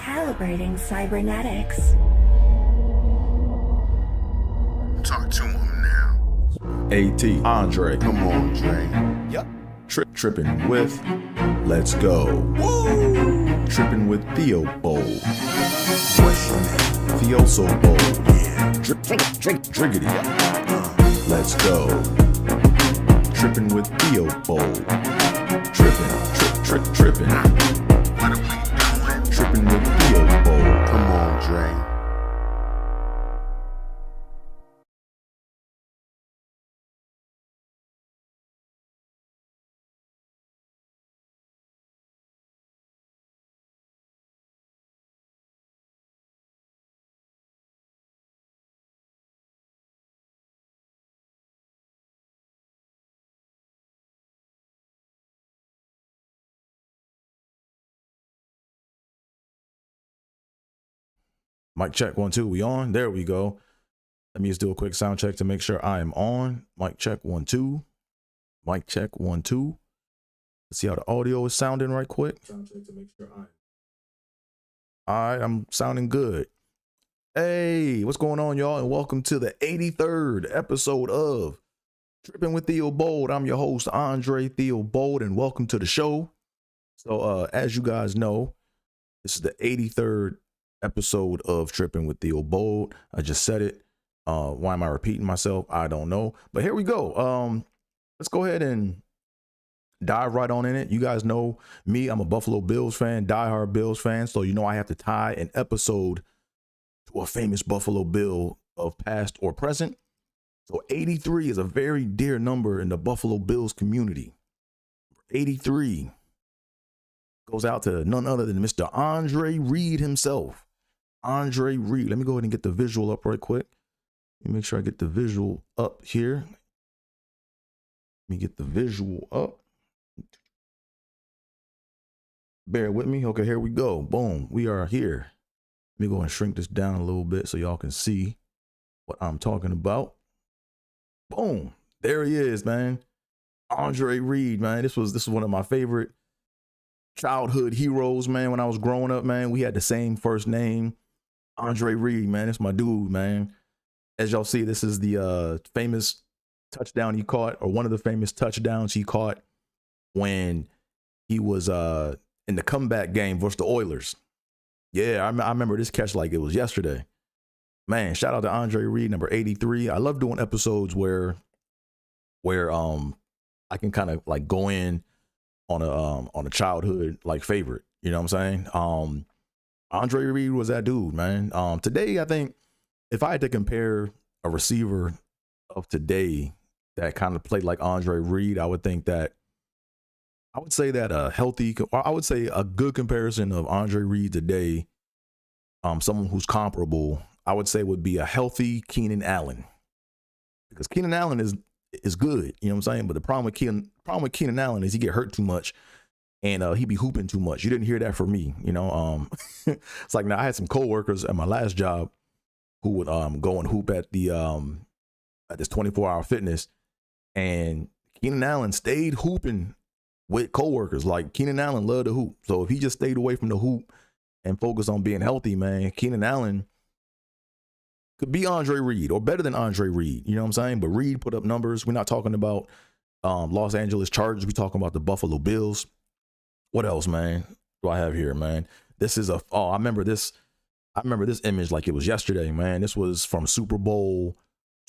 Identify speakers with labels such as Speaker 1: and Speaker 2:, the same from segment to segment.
Speaker 1: Calibrating cybernetics.
Speaker 2: Talk to him now.
Speaker 3: AT, Andre.
Speaker 2: Come on, Dre.
Speaker 3: Yep. Trippin with Let's Go. Woo! Trippin with Theobold.
Speaker 2: What's your name?
Speaker 3: Theo so bold.
Speaker 2: Yeah.
Speaker 3: Driggity. Let's go. Trippin with Theobold. Trippin.
Speaker 2: What are we doing?
Speaker 3: Trippin with Theobold.
Speaker 2: Come on, Dre.
Speaker 3: Mic check 1 2. We on? There we go. Let me just do a quick sound check to make sure I am on. Mic check 1 2. Mic check 1 2. Let's see how the audio is sounding right quick. Sound check to make sure I'm sounding good. Hey, what's going on, y'all? And welcome to the 83rd episode of Trippin with Theobold. I'm your host, Andre Theobold, and welcome to the show. So as you guys know, this is the 83rd episode of Trippin with Theobold. I just said it. Why am I repeating myself? I don't know. But here we go. Let's go ahead and dive right on in it. You guys know me. I'm a Buffalo Bills fan, diehard Bills fan. So you know I have to tie an episode to a famous Buffalo Bill of past or present. So 83 is a very dear number in the Buffalo Bills community. 83 goes out to none other than Mr. Andre Reed himself. Andre Reed. Let me go ahead and get the visual up right quick. Let me make sure I get the visual up here. Let me get the visual up. Bear with me. Okay, here we go. Boom. We are here. Let me go and shrink this down a little bit so y'all can see what I'm talking about. Boom. There he is, man. Andre Reed, man. This was one of my favorite childhood heroes, man. When I was growing up, man, we had the same first name. Andre Reed, man. It's my dude, man. As y'all see, this is the famous touchdown he caught, or one of the famous touchdowns he caught when he was in the comeback game versus the Oilers. Yeah, I remember this catch like it was yesterday. Man, shout out to Andre Reed, number 83. I love doing episodes where I can kind of like go in on a childhood like favorite. You know what I'm saying? Andre Reed was that dude, man. Today, I think if I had to compare a receiver of today that kind of played like Andre Reed, I would say that a good comparison of Andre Reed today, someone who's comparable, I would say would be a healthy Keenan Allen, because Keenan Allen is good, you know what I'm saying? But the problem with Keenan Allen is he get hurt too much. And he be hooping too much. You didn't hear that from me, you know. It's like, now I had some coworkers at my last job who would go and hoop at the at this 24-hour fitness, and Keenan Allen stayed hooping with coworkers. Like, Keenan Allen loved to hoop, so if he just stayed away from the hoop and focused on being healthy, man, Keenan Allen could be Andre Reed or better than Andre Reed. You know what I'm saying? But Reed put up numbers. We're not talking about Los Angeles Chargers. We're talking about the Buffalo Bills. What else, man, do I have here, man? This is I remember this image like it was yesterday, man. This was from Super Bowl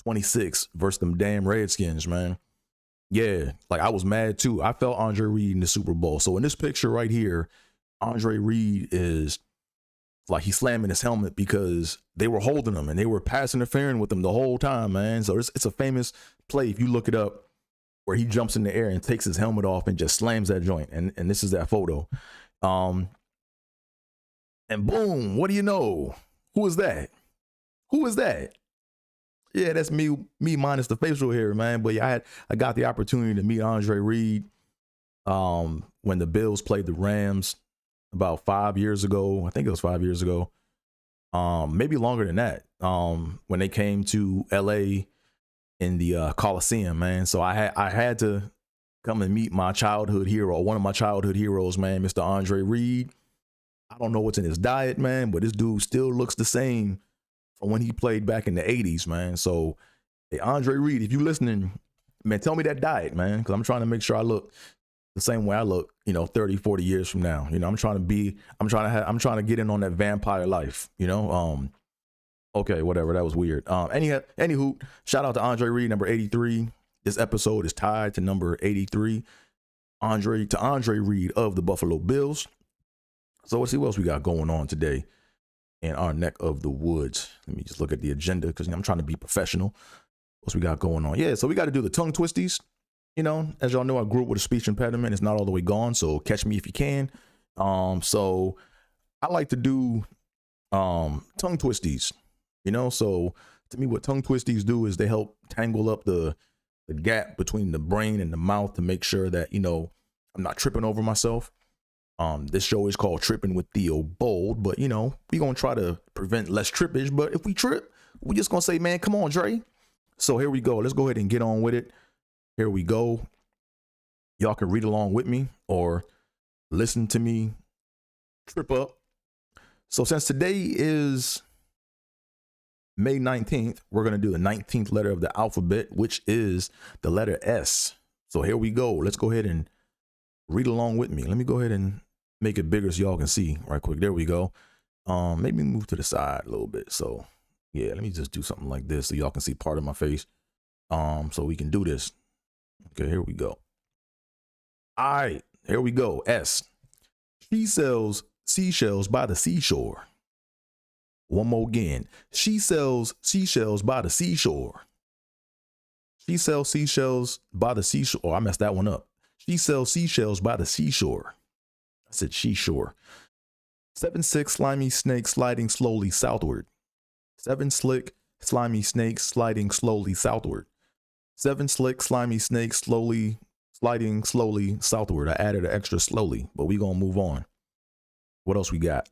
Speaker 3: 26 versus them damn Redskins, man. Yeah, like I was mad too. I felt Andre Reed in the Super Bowl. So in this picture right here, Andre Reed is like he's slamming his helmet because they were holding him and they were pass interfering with him the whole time, man. So it's a famous play, if you look it up, where he jumps in the air and takes his helmet off and just slams that joint. And this is that photo. And boom, what do you know? Who is that? Who is that? Yeah, that's me minus the facial hair, man. But yeah, I got the opportunity to meet Andre Reed when the Bills played the Rams about 5 years ago. I think it was 5 years ago. Maybe longer than that. When they came to LA in the Coliseum, man. So I had to come and meet my childhood hero, one of my childhood heroes, man, Mr. Andre Reed. I don't know what's in his diet, man, but this dude still looks the same from when he played back in the 80s, man. So, hey, Andre Reed, if you listening, man, tell me that diet, man, because I'm trying to make sure I look the same way I look, 30, 40 years from now. I'm trying to get in on that vampire life, Okay, whatever. That was weird. Anywho, shout out to Andre Reed, number 83. This episode is tied to number 83. Andre Reed of the Buffalo Bills. So let's see what else we got going on today in our neck of the woods. Let me just look at the agenda because I'm trying to be professional. What's we got going on? Yeah, so we got to do the tongue twisties. As y'all know, I grew up with a speech impediment. It's not all the way gone, so catch me if you can. So I like to do tongue twisties. So to me, what tongue twisties do is they help tangle up the gap between the brain and the mouth to make sure that I'm not tripping over myself. This show is called Trippin with Theobold, but we gonna try to prevent less trippage. But if we trip, we just gonna say, man, come on, Dre. So here we go. Let's go ahead and get on with it. Here we go. Y'all can read along with me or listen to me trip up. So since today is May 19th, we're going to do the 19th letter of the alphabet, which is the letter S. So here we go. Let's go ahead and read along with me. Let me go ahead and make it bigger so y'all can see right quick. There we go. Maybe move to the side a little bit. So yeah, let me just do something like this so y'all can see part of my face. So we can do this. Okay, here we go. All right, here we go. S. She sells seashells by the seashore. One more again. She sells seashells by the seashore. She sells seashells by the seashore. Oh, I messed that one up. She sells seashells by the seashore. I said seashore. 7 slick slimy snakes sliding slowly southward. 7 slick slimy snakes sliding slowly southward. 7 slick slimy snakes sliding slowly southward. I added an extra slowly, but we gonna move on. What else we got?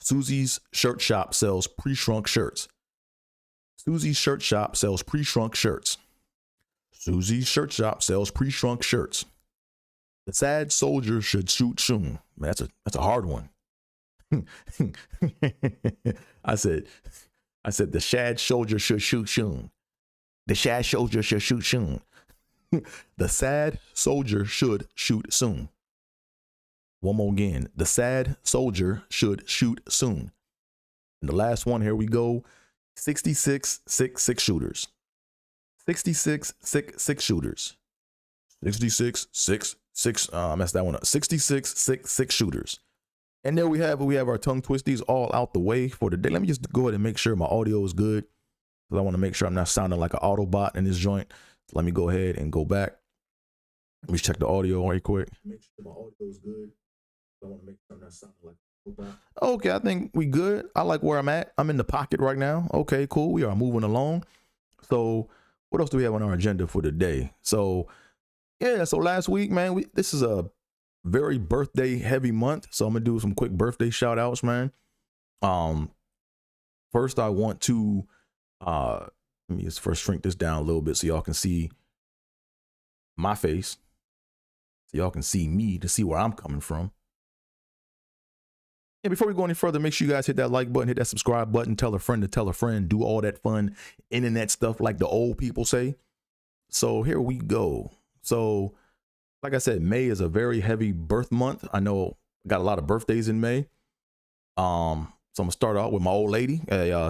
Speaker 3: Susie's shirt shop sells pre-shrunk shirts. Susie's shirt shop sells pre-shrunk shirts. Susie's shirt shop sells pre-shrunk shirts. The sad soldier should shoot soon. Man, that's a hard one. I said the sad soldier should shoot soon. The sad soldier should shoot soon. The sad soldier should shoot soon. One more again. The sad soldier should shoot soon. And the last one, here we go. 66 six shooters. 66 six shooters. 66 six. I messed that one up. 66 six shooters. And there we have our tongue twisties all out the way for the day. Let me just go ahead and make sure my audio is good, because I want to make sure I'm not sounding like an Autobot in this joint. So let me go ahead and go back. Let me check the audio right quick. Make sure my audio is good. I want to make sure I'm not sounding like an Autobot. Okay, I think we good. I like where I'm at. I'm in the pocket right now. Okay, cool. We are moving along. So what else do we have on our agenda for today? So yeah, so last week, man, this is a very birthday heavy month. So I'm gonna do some quick birthday shout outs, man. First I want to let me just first shrink this down a little bit so y'all can see my face. So y'all can see me to see where I'm coming from. And before we go any further, make sure you guys hit that like button, hit that subscribe button, tell a friend to tell a friend, do all that fun internet stuff like the old people say. So here we go. So like I said, May is a very heavy birth month. I know I got a lot of birthdays in May. So I'm gonna start out with my old lady.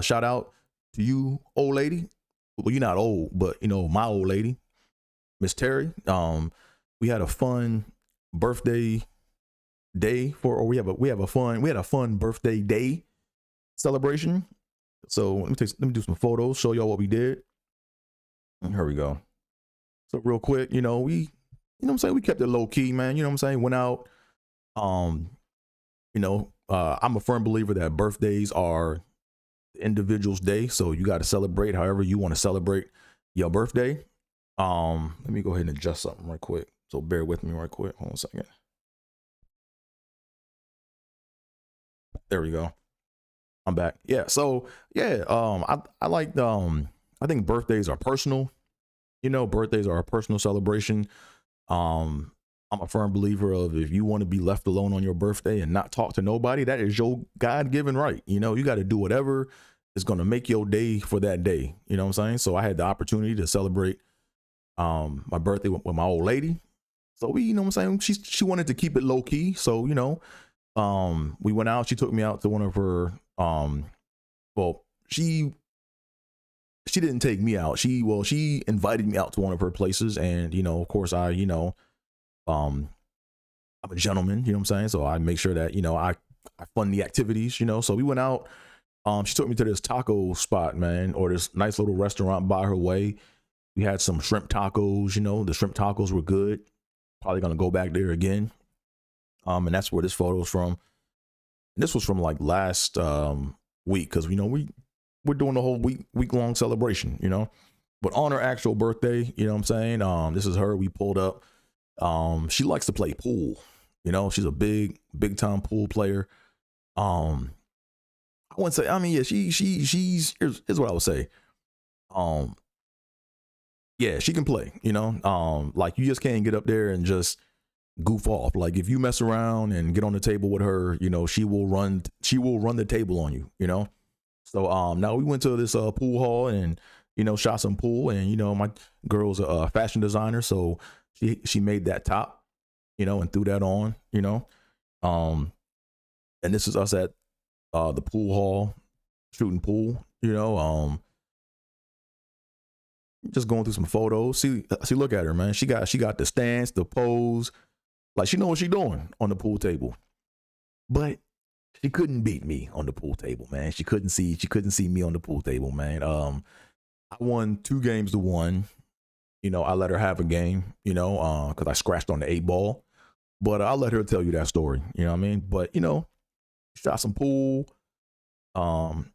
Speaker 3: Shout out to you, old lady. Well, you're not old, but my old lady, Miss Terry. We had a fun birthday day we had a fun birthday day celebration. So let me do some photos, show y'all what we did. Here we go. So real quick, we what I'm saying, we kept it low key, man. You know what I'm saying? Went out. I'm a firm believer that birthdays are the individual's day. So you got to celebrate however you want to celebrate your birthday. Let me go ahead and adjust something right quick. So bear with me right quick. Hold on a second. There we go. I'm back. Yeah. So yeah, I like I think birthdays are personal. Birthdays are a personal celebration. I'm I'm a firm believer of, if you want to be left alone on your birthday and not talk to nobody, that is your God-given right. You know, you got to do whatever is going to make your day for that day. You know what I'm saying? So I had the opportunity to celebrate my birthday with my old lady. So we, you know what I'm saying? She wanted to keep it low key. So, you know, we went out. She took me out to one of her, well, she didn't take me out. She invited me out to one of her places. And, you know, of course I'm a gentleman, you know what I'm saying? So I make sure that, you know, I fund the activities, you know? So we went out, she took me to this taco spot, man, or this nice little restaurant by her way. We had some shrimp tacos, you know, the shrimp tacos were good. Probably going to go back there again. And that's where this photo's from. And this was from like last week. Cause you know, we're doing the whole week long celebration, you know, but on her actual birthday, you know what I'm saying? This is her, we pulled up. She likes to play pool, you know, she's a big time pool player. I wouldn't say, I mean, yeah, she's here's what I would say. Yeah, she can play, you know, like you just can't get up there and just goof off. Like if you mess around and get on the table with her, you know, she will run the table on you, you know? So, now we went to this, pool hall and, you know, shot some pool, and, you know, my girl's a fashion designer. So she made that top, you know, and threw that on, you know? And this is us at, the pool hall shooting pool, you know, just going through some photos. See, look at her, man. She got the stance, the pose, like she know what she's doing on the pool table. But she couldn't beat me on the pool table, man. She couldn't see me on the pool table, man. I won 2 games to 1. You know, I let her have a game, you know, because I scratched on the 8 ball. But I'll let her tell you that story. You know what I mean? But, you know, shot some pool. You know what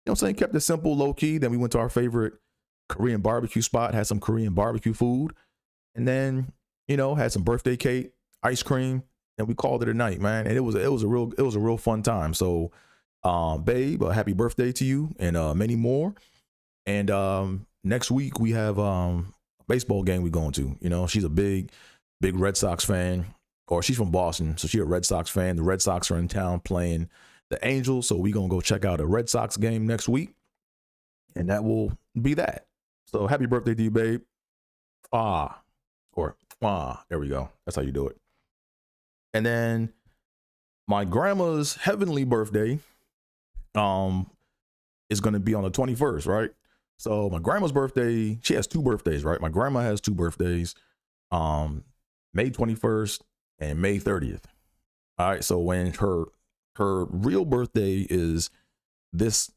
Speaker 3: I'm saying? Kept it simple, low key. Then we went to our favorite Korean barbecue spot, had some Korean barbecue food, and then, you know, had some birthday cake, ice cream, and we called it a night, man. And it was a real fun time. So, babe, happy birthday to you, and many more. And next week we have a baseball game we're going to. You know, she's a big Red Sox fan, or she's from Boston, so she's a Red Sox fan. The Red Sox are in town playing the Angels, so we're gonna go check out a Red Sox game next week, and that will be that. So happy birthday to you, babe. There we go. That's how you do it. And then my grandma's heavenly birthday is going to be on the 21st, right? So my grandma's birthday, she has 2 birthdays, right? My grandma has 2 birthdays, May 21st and May 30th. All right. So when her real birthday is this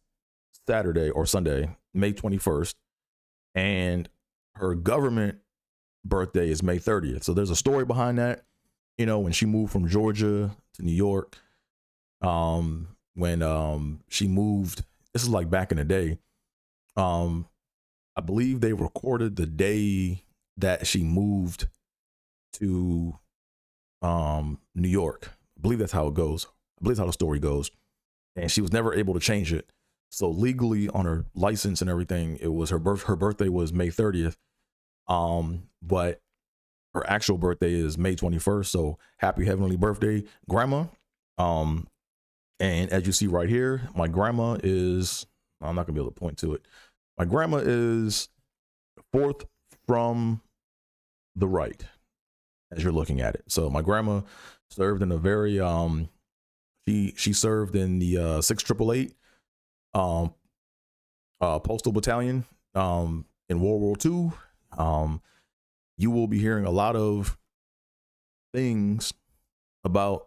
Speaker 3: Saturday or Sunday, May 21st, and her government birthday is May 30th. So there's a story behind that. You know, when she moved from Georgia to New York, when she moved, this is like back in the day. I believe they recorded the day that she moved to New York. I believe that's how it goes. I believe that's how the story goes. And she was never able to change it. So legally on her license and everything, it was her birthday was May 30th. But her actual birthday is May 21st. So happy heavenly birthday, grandma. And as you see right here, my grandma is, I'm not gonna be able to point to it. My grandma is 4th from the right as you're looking at it. So my grandma served in a very, she served in the 688 Postal Battalion in World War II. You will be hearing a lot of things about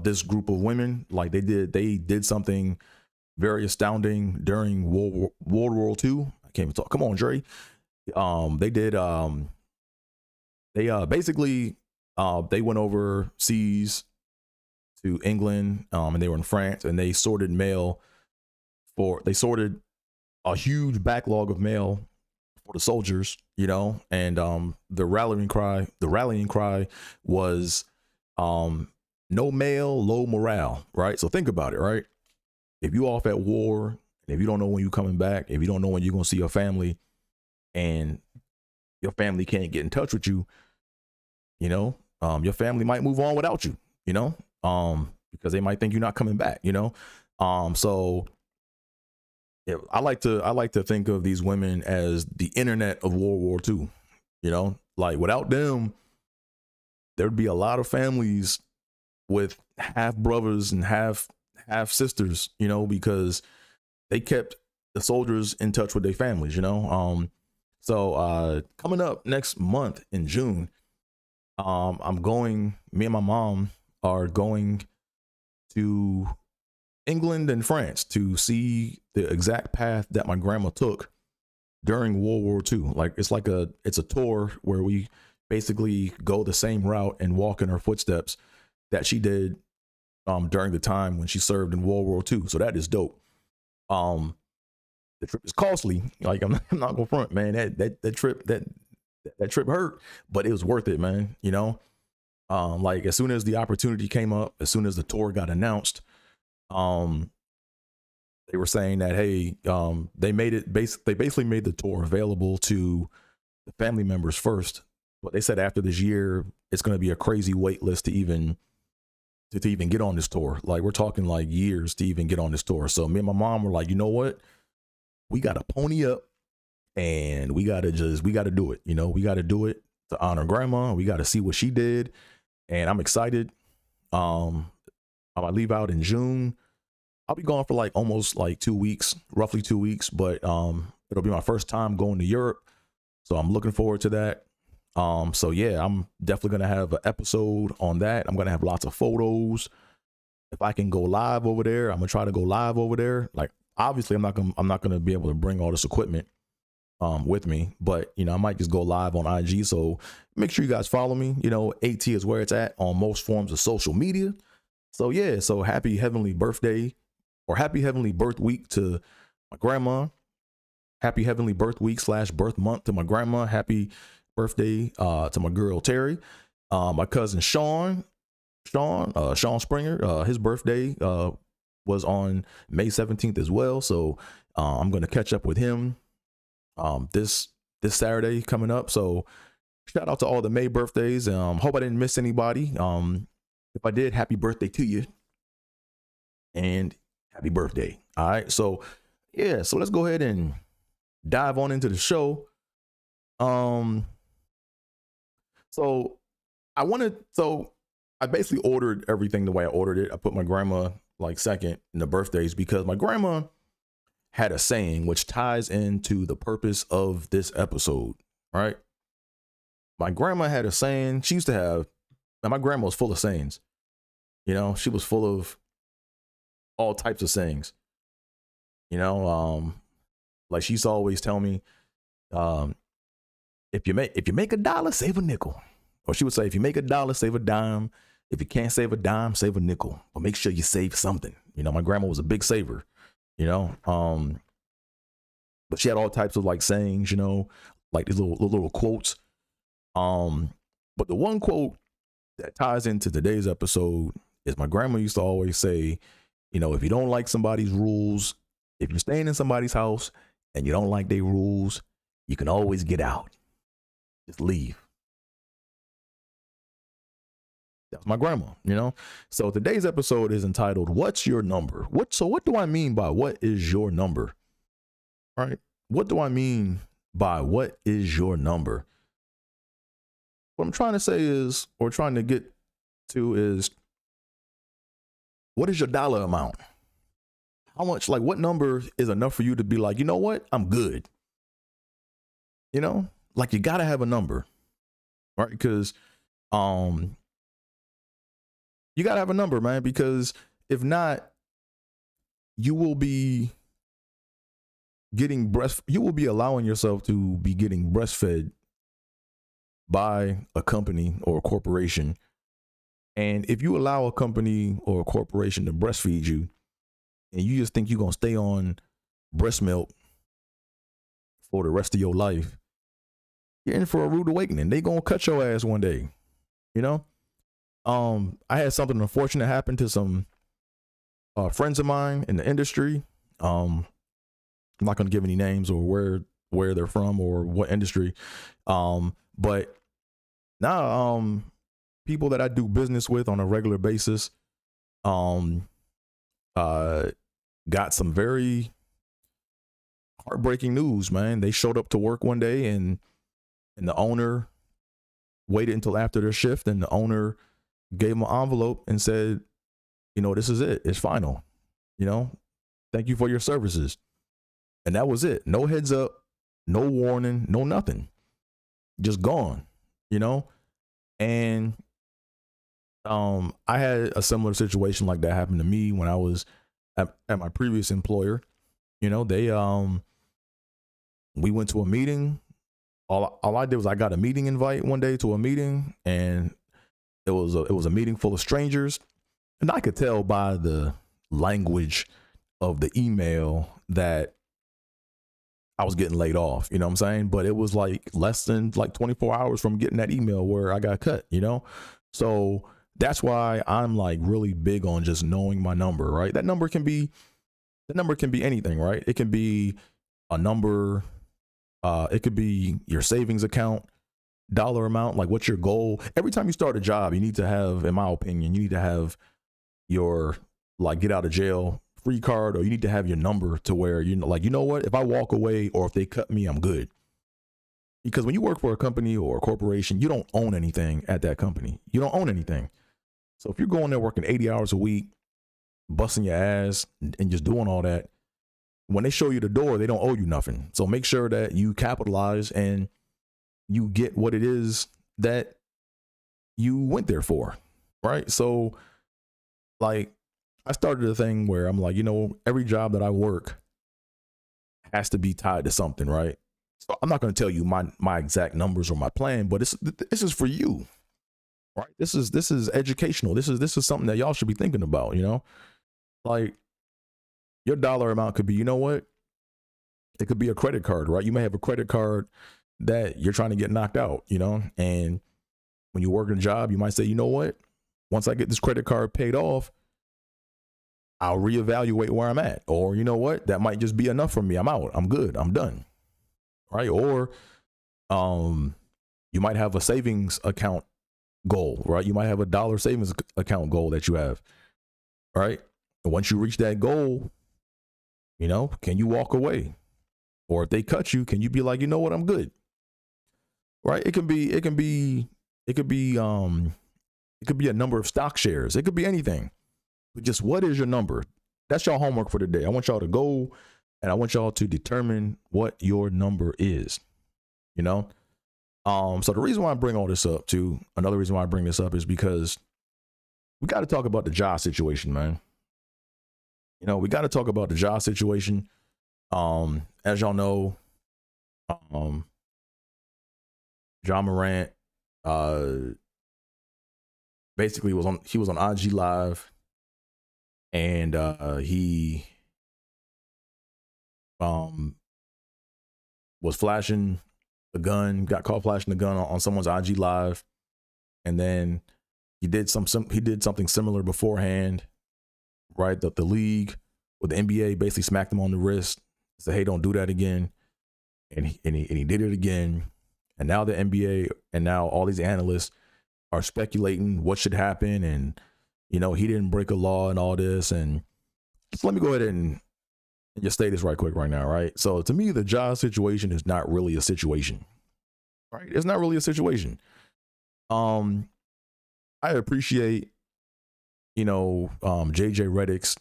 Speaker 3: this group of women. Like they did something very astounding during World War II. I can't even talk. Come on, Dre. They basically they went overseas to England, and they were in France, and they sorted mail they sorted a huge backlog of mail for the soldiers, you know, and the rallying cry was no mail, low morale, right? So think about it, right? If you off at war, and if you don't know when you're coming back, if you don't know when you're gonna see your family, and your family can't get in touch with you, you know, your family might move on without you, you know, because they might think you're not coming back, you know. So yeah, I like to think of these women as the internet of World War II, you know, like without them, there'd be a lot of families with half brothers and half sisters, you know, because they kept the soldiers in touch with their families, you know. So coming up next month in June, me and my mom are going to England and France to see the exact path that my grandma took during World War II. Like it's a tour where we basically go the same route and walk in her footsteps that she did during the time when she served in World War II. So that is dope. The trip is costly. Like I'm not gonna front, man. That trip hurt, but it was worth it, man. You know, like as soon as the opportunity came up, as soon as the tour got announced, they were saying that, hey, they basically made the tour available to the family members first. But they said after this year, it's going to be a crazy wait list to even get on this tour. Like we're talking like years to even get on this tour. So me and my mom were like, you know what? We got to pony up and we got to do it. You know, we got to do it to honor grandma. We got to see what she did. And I'm excited. I leave out in June. I'll be gone for like almost like 2 weeks, roughly 2 weeks, but it'll be my first time going to Europe. So I'm looking forward to that. So yeah, I'm definitely going to have an episode on that. I'm going to have lots of photos. If I can go live over there, I'm going to try to go live over there. Like obviously I'm not going to be able to bring all this equipment with me, but you know, I might just go live on IG. So make sure you guys follow me. You know, AT is where it's at on most forms of social media. So yeah, so happy heavenly birthday or happy heavenly birth week to my grandma. Happy heavenly birth week / birth month to my grandma. Happy birthday to my girl Terry. My cousin Sean Springer. His birthday was on May 17th as well. So I'm gonna catch up with him this Saturday coming up. So shout out to all the May birthdays. Hope I didn't miss anybody. If I did, happy birthday to you. And happy birthday. All right. So yeah, so let's go ahead and dive on into the show. So I basically ordered everything the way I ordered it. I put my grandma like second in the birthdays because my grandma had a saying which ties into the purpose of this episode, right? My grandma had a saying. She used to have, and my grandma was full of sayings. You know, she was full of all types of sayings. You know, like she used to always tell me, if you make a dollar, save a nickel. Or she would say, if you make a dollar, save a dime. If you can't save a dime, save a nickel. But make sure you save something. You know, my grandma was a big saver, you know. But she had all types of like sayings, you know, like these little quotes. But the one quote that ties into today's episode is my grandma used to always say, you know, if you don't like somebody's rules, if you're staying in somebody's house and you don't like their rules, you can always get out. Just leave. That's my grandma, you know? So today's episode is entitled, What's Your Number? What do I mean by what is your number? All right. What do I mean by what is your number? What I'm trying to say is, or trying to get to is, what is your dollar amount? How much, like what number is enough for you to be like, you know what? I'm good. You know, like you got to have a number, right? Because, you got to have a number, man, because if not, you will be allowing yourself to be getting breastfed by a company or a corporation. And if you allow a company or a corporation to breastfeed you and you just think you're going to stay on breast milk for the rest of your life, you're in for a rude awakening. They going to cut your ass one day, you know? I had something unfortunate happen to some friends of mine in the industry. I'm not going to give any names or where they're from or what industry. But Now, people that I do business with on a regular basis, um, got some very heartbreaking news, man. They showed up to work one day and the owner waited until after their shift, and the owner gave them an envelope and said, you know, this is it. It's final. You know, thank you for your services. And that was it. No heads up, no warning, no nothing. Just gone, you know? And I had a similar situation like that happen to me when I was at my previous employer. You know, they we went to a meeting. All I did was I got a meeting invite one day to a meeting, and it was a meeting full of strangers, and I could tell by the language of the email that I was getting laid off, you know what I'm saying? But it was like less than like 24 hours from getting that email where I got cut, you know? So that's why I'm like really big on just knowing my number, right? That number can be anything, right? It can be a number, it could be your savings account, dollar amount, like what's your goal? Every time you start a job, you need to have, in my opinion, you need to have your like get out of jail free card, or you need to have your number to where you know, like, you know what, if I walk away or if they cut me, I'm good. Because when you work for a company or a corporation, you don't own anything at that company. You don't own anything. So if you're going there working 80 hours a week, busting your ass and just doing all that, when they show you the door, they don't owe you nothing. So make sure that you capitalize and you get what it is that you went there for, right? So like, I started a thing where I'm like, you know, every job that I work has to be tied to something, right? So I'm not going to tell you my exact numbers or my plan, but this is for you, right? This is educational. This is something that y'all should be thinking about, you know? Like, your dollar amount could be, you know what? It could be a credit card, right? You may have a credit card that you're trying to get knocked out, you know? And when you work a job, you might say, you know what? Once I get this credit card paid off, I'll reevaluate where I'm at. Or you know what? That might just be enough for me. I'm out. I'm good. I'm done. Right? Or you might have a savings account goal, right? You might have a dollar savings account goal that you have. Right? And once you reach that goal, you know, can you walk away? Or if they cut you, can you be like, you know what, I'm good? Right? It could be a number of stock shares. It could be anything. But just what is your number? That's your homework for today. I want y'all to go and I want y'all to determine what your number is, you know? So the reason why I bring all this up too, another reason why I bring this up is because we got to talk about the job situation, man. You know, we got to talk about the job situation. As y'all know, Ja Morant, basically he was on IG Live, and he was flashing the gun, got caught flashing the gun on someone's IG Live, and then he did something similar beforehand, right? The league with the NBA basically smacked him on the wrist, said, "Hey, don't do that again," and he did it again, and now the NBA and now all these analysts are speculating what should happen, and you know, he didn't break a law and all this. And so let me go ahead and just say this right quick right now, right? So to me, the job situation is not really a situation, right? It's not really a situation. I appreciate, you know, JJ Redick's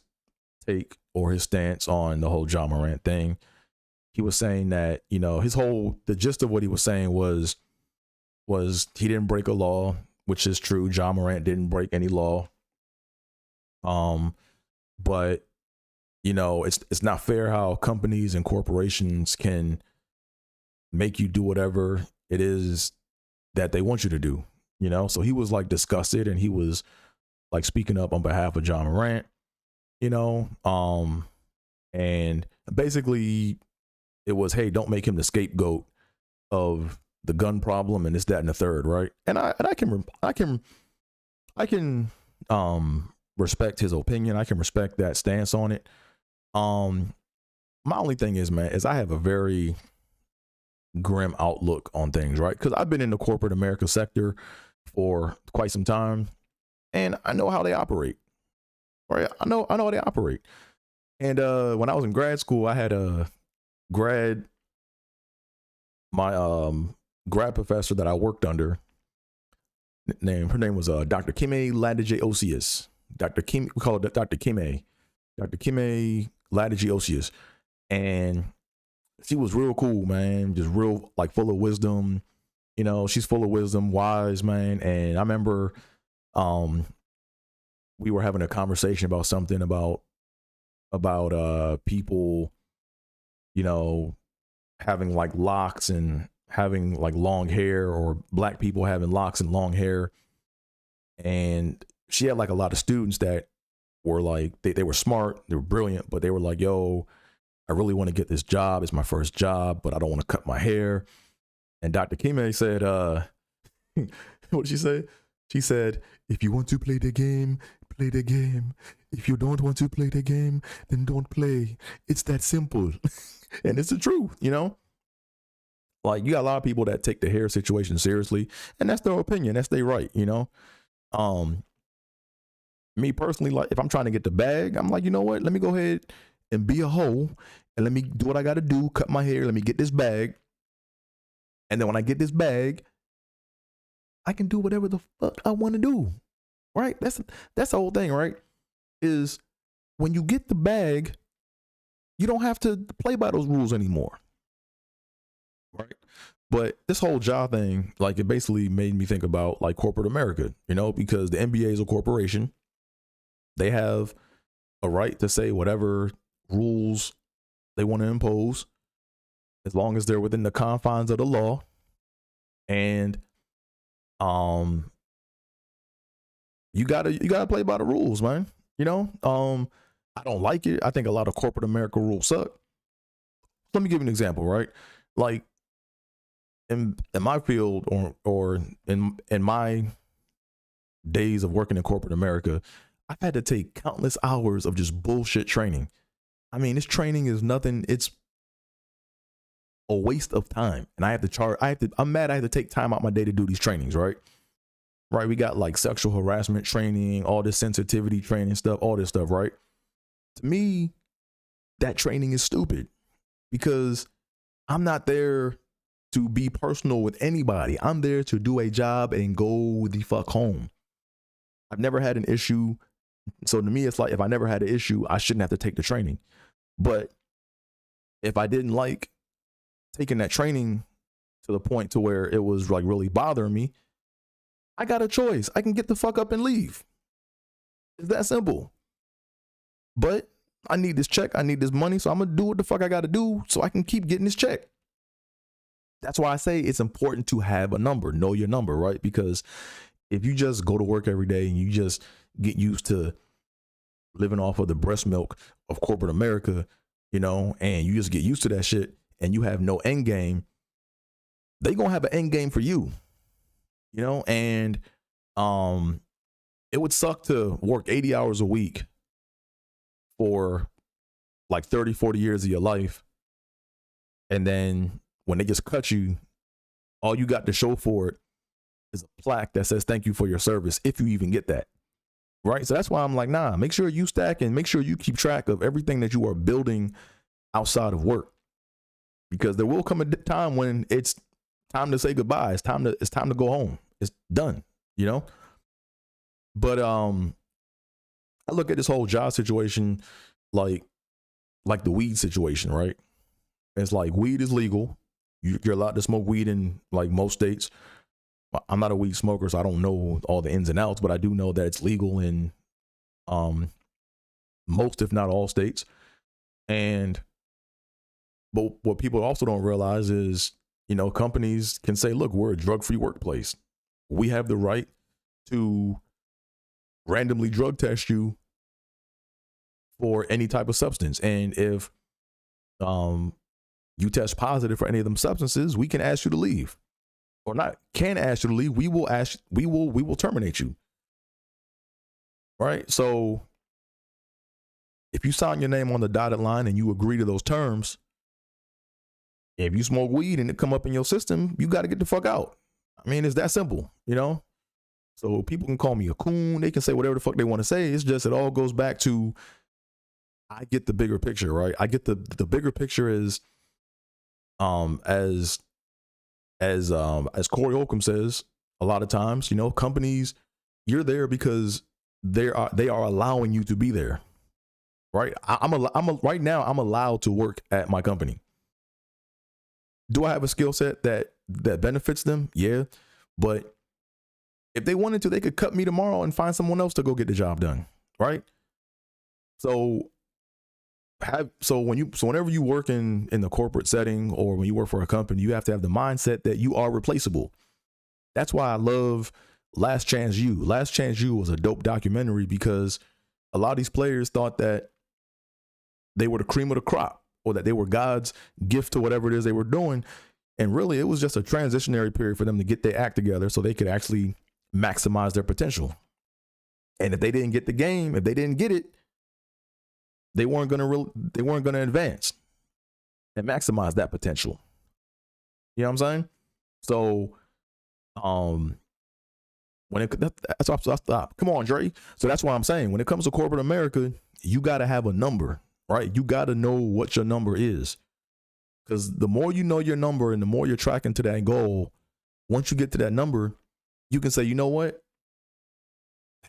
Speaker 3: take or his stance on the whole Ja Morant thing. He was saying that, you know, the gist of what he was saying was he didn't break a law, which is true. Ja Morant didn't break any law. But you know, it's not fair how companies and corporations can make you do whatever it is that they want you to do, you know? So he was like disgusted, and he was like speaking up on behalf of Ja Morant, you know? And basically it was, hey, don't make him the scapegoat of the gun problem and this, that, and the third, right? And I can respect his opinion. I can respect that stance on it. My only thing is, man, is I have a very grim outlook on things, right? Because I've been in the corporate America sector for quite some time, and I know how they operate. Right? I know how they operate. And when I was in grad school, I had a my grad professor that I worked under. Her name was Dr. Kime Ladije-Osius. Dr. Kim, we call it Dr. Kime. Dr. Kime Ladije-Osius. And she was real cool, man. Just real, like, full of wisdom. You know, she's full of wisdom, wise, man. And I remember we were having a conversation about something about people, you know, having like locks and having like long hair, or black people having locks and long hair. And she had like a lot of students that were like, they were smart, they were brilliant, but they were like, yo, I really want to get this job. It's my first job, but I don't want to cut my hair. And Dr. Kime said, what did she say? She said, if you want to play the game, play the game. If you don't want to play the game, then don't play. It's that simple. And it's the truth, you know? Like, you got a lot of people that take the hair situation seriously, and that's their opinion. That's their right, you know? Me personally, like, if I'm trying to get the bag, I'm like, you know what? Let me go ahead and be a hoe, and let me do what I got to do, cut my hair, let me get this bag. And then when I get this bag, I can do whatever the fuck I want to do, right? That's the whole thing, right? Is when you get the bag, you don't have to play by those rules anymore, right? But this whole job thing, like, it basically made me think about like corporate America, you know, because the NBA is a corporation. They have a right to say whatever rules they want to impose, as long as they're within the confines of the law. And you gotta play by the rules, man. You know, I don't like it. I think a lot of corporate America rules suck. Let me give you an example, right? Like, in my field, or in my days of working in corporate America, I've had to take countless hours of just bullshit training. I mean, this training is nothing. It's a waste of time. And I have to charge, I'm mad I have to take time out my day to do these trainings, right? Right. We got like sexual harassment training, all this sensitivity training stuff, all this stuff, right? To me, that training is stupid, because I'm not there to be personal with anybody. I'm there to do a job and go the fuck home. I've never had an issue. So to me, it's like, if I never had an issue, I shouldn't have to take the training. But if I didn't like taking that training to the point to where it was like really bothering me, I got a choice. I can get the fuck up and leave. It's that simple. But I need this check. I need this money. So I'm going to do what the fuck I got to do so I can keep getting this check. That's why I say it's important to have a number, know your number, right? Because if you just go to work every day and you just get used to living off of the breast milk of corporate America, you know, and you just get used to that shit and you have no end game, they gonna have an end game for you, you know? And it would suck to work 80 hours a week for like 30, 40 years of your life. And then when they just cut you, all you got to show for it is a plaque that says thank you for your service, if you even get that. Right. So that's why I'm like, nah, make sure you stack and make sure you keep track of everything that you are building outside of work, because there will come a time when it's time to say goodbye. It's time to go home. It's done, you know? But I look at this whole job situation like the weed situation, right? It's like, weed is legal. You're allowed to smoke weed in like most states. I'm not a weed smoker, so I don't know all the ins and outs, but I do know that it's legal in most, if not all, states. But what people also don't realize is, you know, companies can say, look, we're a drug-free workplace. We have the right to randomly drug test you for any type of substance. And if you test positive for any of them substances, we can ask you to leave. Or not can ask you to leave, we will terminate you. Right? So if you sign your name on the dotted line and you agree to those terms, If you smoke weed and it come up in your system, you got to get the fuck out. I mean, it's that simple, you know? So people can call me a coon. They can say whatever the fuck they want to say. It's just, it all goes back to, I get the bigger picture, right? I get the bigger picture is, as Corey Holcomb says, a lot of times, you know, companies, you're there because they are allowing you to be there, right? Right now, I'm allowed to work at my company. Do I have a skill set that benefits them? Yeah, but if they wanted to, they could cut me tomorrow and find someone else to go get the job done, right? So whenever you work in the corporate setting or when you work for a company, you have to have the mindset that you are replaceable. That's why I love Last Chance U. Last Chance U was a dope documentary because a lot of these players thought that they were the cream of the crop or that they were God's gift to whatever it is they were doing. And really, it was just a transitionary period for them to get their act together so they could actually maximize their potential. And if they didn't get the game, if they didn't get it, they weren't gonna advance and maximize that potential. You know what I'm saying? So, stop. Come on, Dre. So that's why I'm saying when it comes to corporate America, you got to have a number, right? You got to know what your number is, because the more you know your number and the more you're tracking to that goal, once you get to that number, you can say, you know what?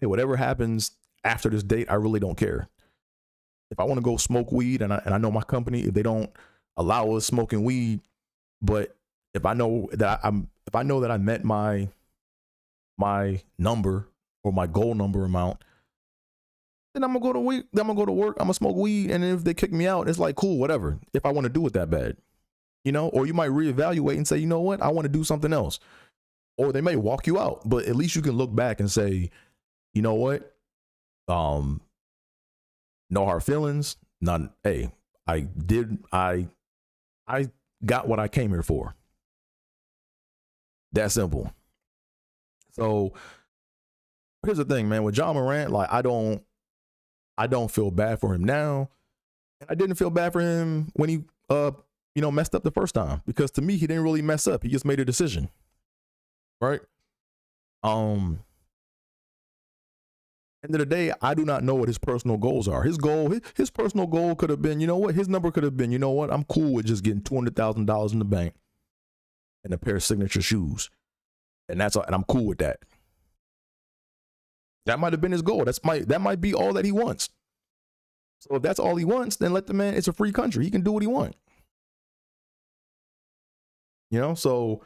Speaker 3: Hey, whatever happens after this date, I really don't care. If I want to go smoke weed and I know my company, if they don't allow us smoking weed, but if I know that I met my number or my goal number amount, then I'm gonna go to work. I'm gonna smoke weed, and if they kick me out, it's like cool, whatever. If I want to do it that bad, you know, or you might reevaluate and say, you know what, I want to do something else, or they may walk you out, but at least you can look back and say, you know what, no hard feelings. None. Hey, I got what I came here for. That simple. So here's the thing, man. With John Morant, like I don't feel bad for him now, and I didn't feel bad for him when he messed up the first time, because to me he didn't really mess up. He just made a decision, right? End of the day, I do not know what his personal goals are. His personal goal could have been, you know what? His number could have been, you know what? I'm cool with just getting $200,000 in the bank and a pair of signature shoes, and that's all. And I'm cool with that. That might have been his goal. That might be all that he wants. So if that's all he wants, then let the man. It's a free country. He can do what he wants. You know. So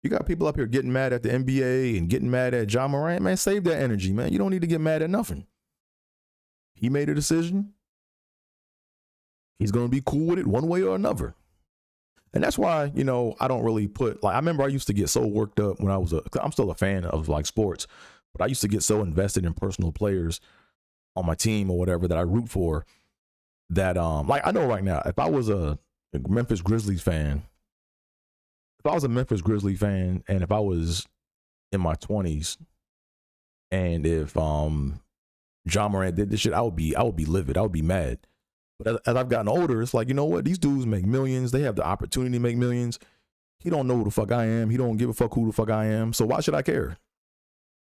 Speaker 3: you got people up here getting mad at the NBA and getting mad at John Morant. Man, save that energy, man. You don't need to get mad at nothing. He made a decision. He's going to be cool with it one way or another. And that's why, you know, I don't really put, like, I remember I used to get so worked up when I'm still a fan of like sports, but I used to get so invested in personal players on my team or whatever that I root for that, like, I know right now, if I was a Memphis Grizzlies fan, and if I was in my 20s and if John Morant did this shit, I would be livid. I would be mad. But as I've gotten older, it's like, you know what? These dudes make millions. They have the opportunity to make millions. He don't know who the fuck I am. He don't give a fuck who the fuck I am. So why should I care?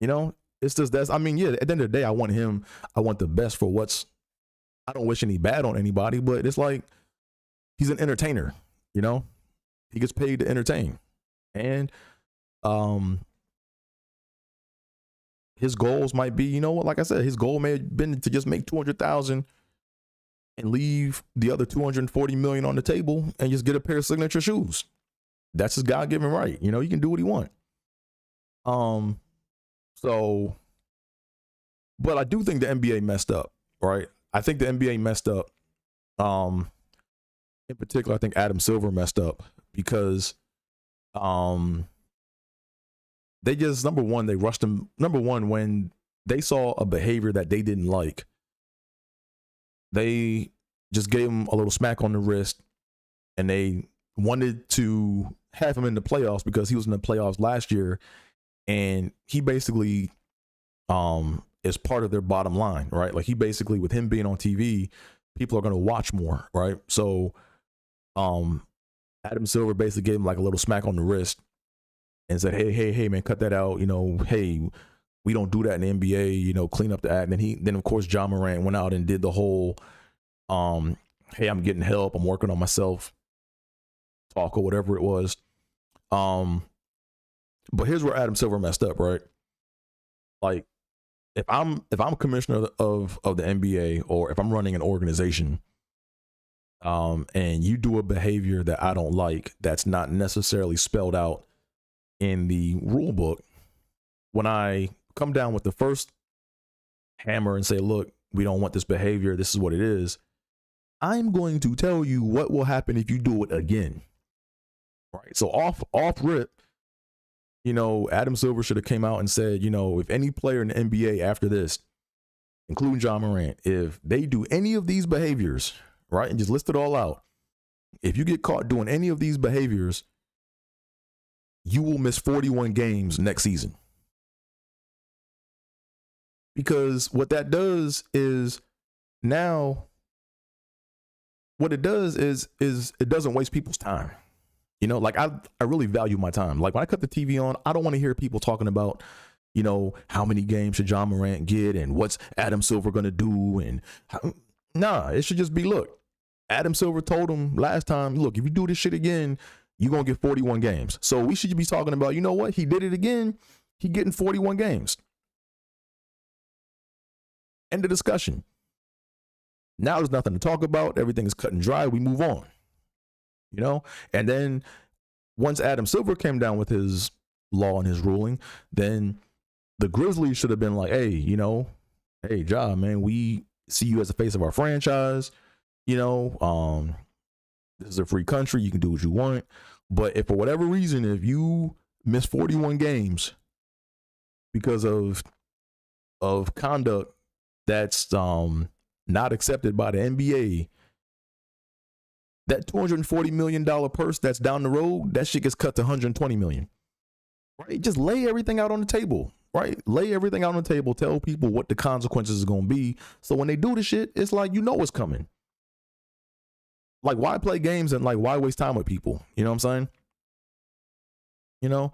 Speaker 3: You know, it's just I mean, yeah, at the end of the day, I want the best for I don't wish any bad on anybody, but it's like, he's an entertainer, you know? He gets paid to entertain. And his goals might be, you know what, like I said, his goal may have been to just make 200,000 and leave the other 240 million on the table and just get a pair of signature shoes. That's his God-given right. You know, he can do what he wants. So, but I do think the NBA messed up, right? I think the NBA messed up. In particular, I think Adam Silver messed up because they just, they rushed him. Number one, when they saw a behavior that they didn't like, they just gave him a little smack on the wrist, and they wanted to have him in the playoffs because he was in the playoffs last year, and he basically is part of their bottom line, right? Like, he basically, with him being on TV, people are going to watch more, right? So Adam Silver basically gave him like a little smack on the wrist and said, hey, man, cut that out. Hey, we don't do that in the NBA, clean up the act. And then of course, John Morant went out and did the whole, hey, I'm getting help, I'm working on myself talk or whatever it was. But here's where Adam Silver messed up, right? Like, if I'm commissioner of the NBA, or if I'm running an organization, and you do a behavior that I don't like, that's not necessarily spelled out in the rule book, when I come down with the first hammer and say, look, we don't want this behavior, this is what it is, I'm going to tell you what will happen if you do it again. Right. So off rip, Adam Silver should have came out and said, if any player in the NBA after this, including John Morant, if they do any of these behaviors, right, and just list it all out, if you get caught doing any of these behaviors, you will miss 41 games next season. Because what that does is, now what it does is it doesn't waste people's time. Like I really value my time. Like when I cut the TV on, I don't want to hear people talking about, how many games should John Morant get and what's Adam Silver going to do. And nah, it should just be, look, Adam Silver told him last time, look, if you do this shit again, you're going to get 41 games. So we should be talking about, what? He did it again. He getting 41 games. End of discussion. Now there's nothing to talk about. Everything is cut and dry. We move on. And then once Adam Silver came down with his law and his ruling, then the Grizzlies should have been like, hey, hey, Ja, man, we see you as the face of our franchise. This is a free country. You can do what you want. But if for whatever reason, if you miss 41 games because of conduct that's not accepted by the NBA, that $240 million purse that's down the road, that shit gets cut to $120 million. Right? Just lay everything out on the table. Right? Lay everything out on the table. Tell people what the consequences is going to be. So when they do the shit, it's like, what's coming. Like, why play games and like, why waste time with people? You know what I'm saying?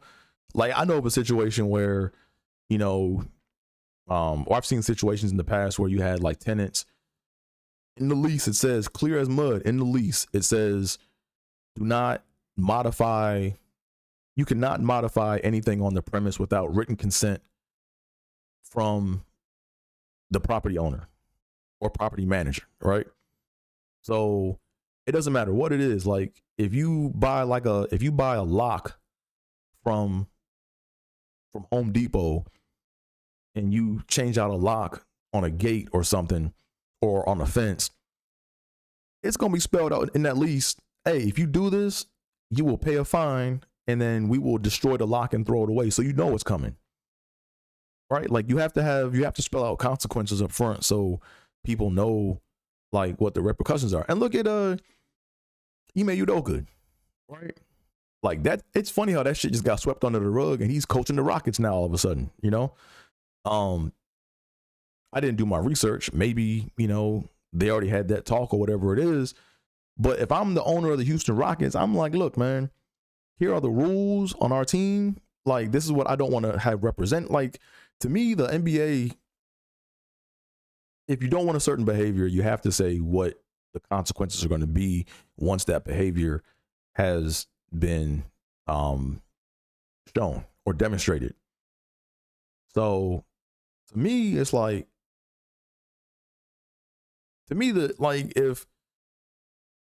Speaker 3: Like I know of a situation where, or I've seen situations in the past where you had like tenants. In the lease, it says clear as mud. In the lease, it says do not modify. You cannot modify anything on the premise without written consent from the property owner or property manager, right? So it doesn't matter what it is. Like if you buy a lock from Home Depot and you change out a lock on a gate or something, or on a fence, it's going to be spelled out in that lease. Hey, if you do this, you will pay a fine, and then we will destroy the lock and throw it away. So it's coming, right? Like you have to spell out consequences up front so people know like what the repercussions are. And look at Ime Udoka, right? Like that. It's funny how that shit just got swept under the rug, and he's coaching the Rockets now all of a sudden. I didn't do my research. Maybe, they already had that talk or whatever it is. But if I'm the owner of the Houston Rockets, I'm like, look, man, here are the rules on our team. Like, this is what I don't want to have represent. Like, to me, the NBA, if you don't want a certain behavior, you have to say what the consequences are going to be once that behavior has been shown or demonstrated. So to me, it's like, if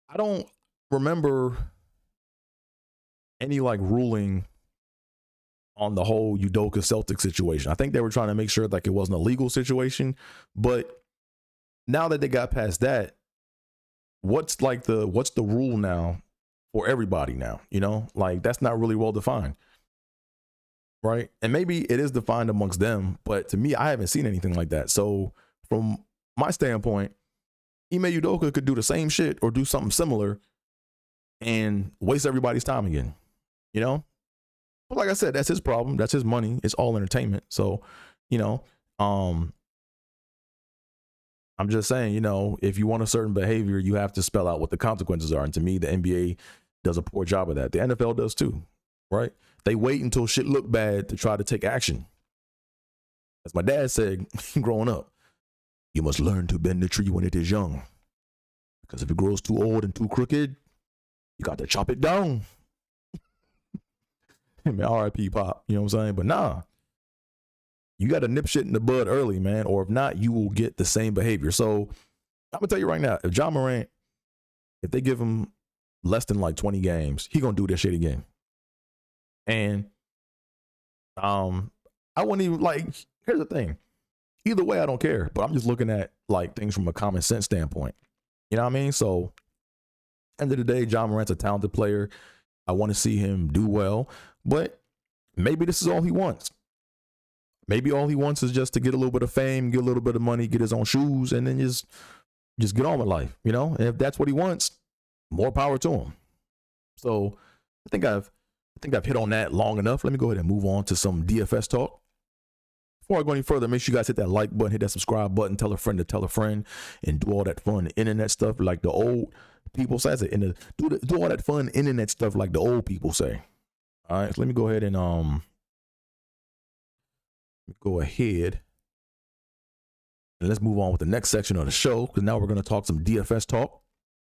Speaker 3: I don't remember any like ruling on the whole Udoka Celtics situation. I think they were trying to make sure like it wasn't a legal situation, but now that they got past that, what's the rule now for everybody now? Like that's not really well defined. Right. And maybe it is defined amongst them, but to me, I haven't seen anything like that. So from my standpoint, Ime Udoka could do the same shit or do something similar and waste everybody's time again, But like I said, that's his problem. That's his money. It's all entertainment. So, I'm just saying, if you want a certain behavior, you have to spell out what the consequences are. And to me, the NBA does a poor job of that. The NFL does too, right? They wait until shit look bad to try to take action. As my dad said growing up, you must learn to bend the tree when it is young. Because if it grows too old and too crooked, you got to chop it down. Man, R.I.P. Pop, you know what I'm saying? But nah, you got to nip shit in the bud early, man. Or if not, you will get the same behavior. So I'm going to tell you right now, if John Morant, if they give him less than like 20 games, he going to do this shit again. And I wouldn't even like, here's the thing. Either way, I don't care. But I'm just looking at like things from a common sense standpoint. You know what I mean? So end of the day, John Morant's a talented player. I want to see him do well. But maybe this is all he wants. Maybe all he wants is just to get a little bit of fame, get a little bit of money, get his own shoes, and then just get on with life, you know? And if that's what he wants, more power to him. So I think I've hit on that long enough. Let me go ahead and move on to some DFS talk. Before I go any further, make sure you guys hit that like button, hit that subscribe button, tell a friend to tell a friend, and do all that fun internet stuff like the old people say. Do all that fun internet stuff like the old people say. All right, so let me go ahead and let's move on with the next section of the show, because now we're going to talk some DFS talk.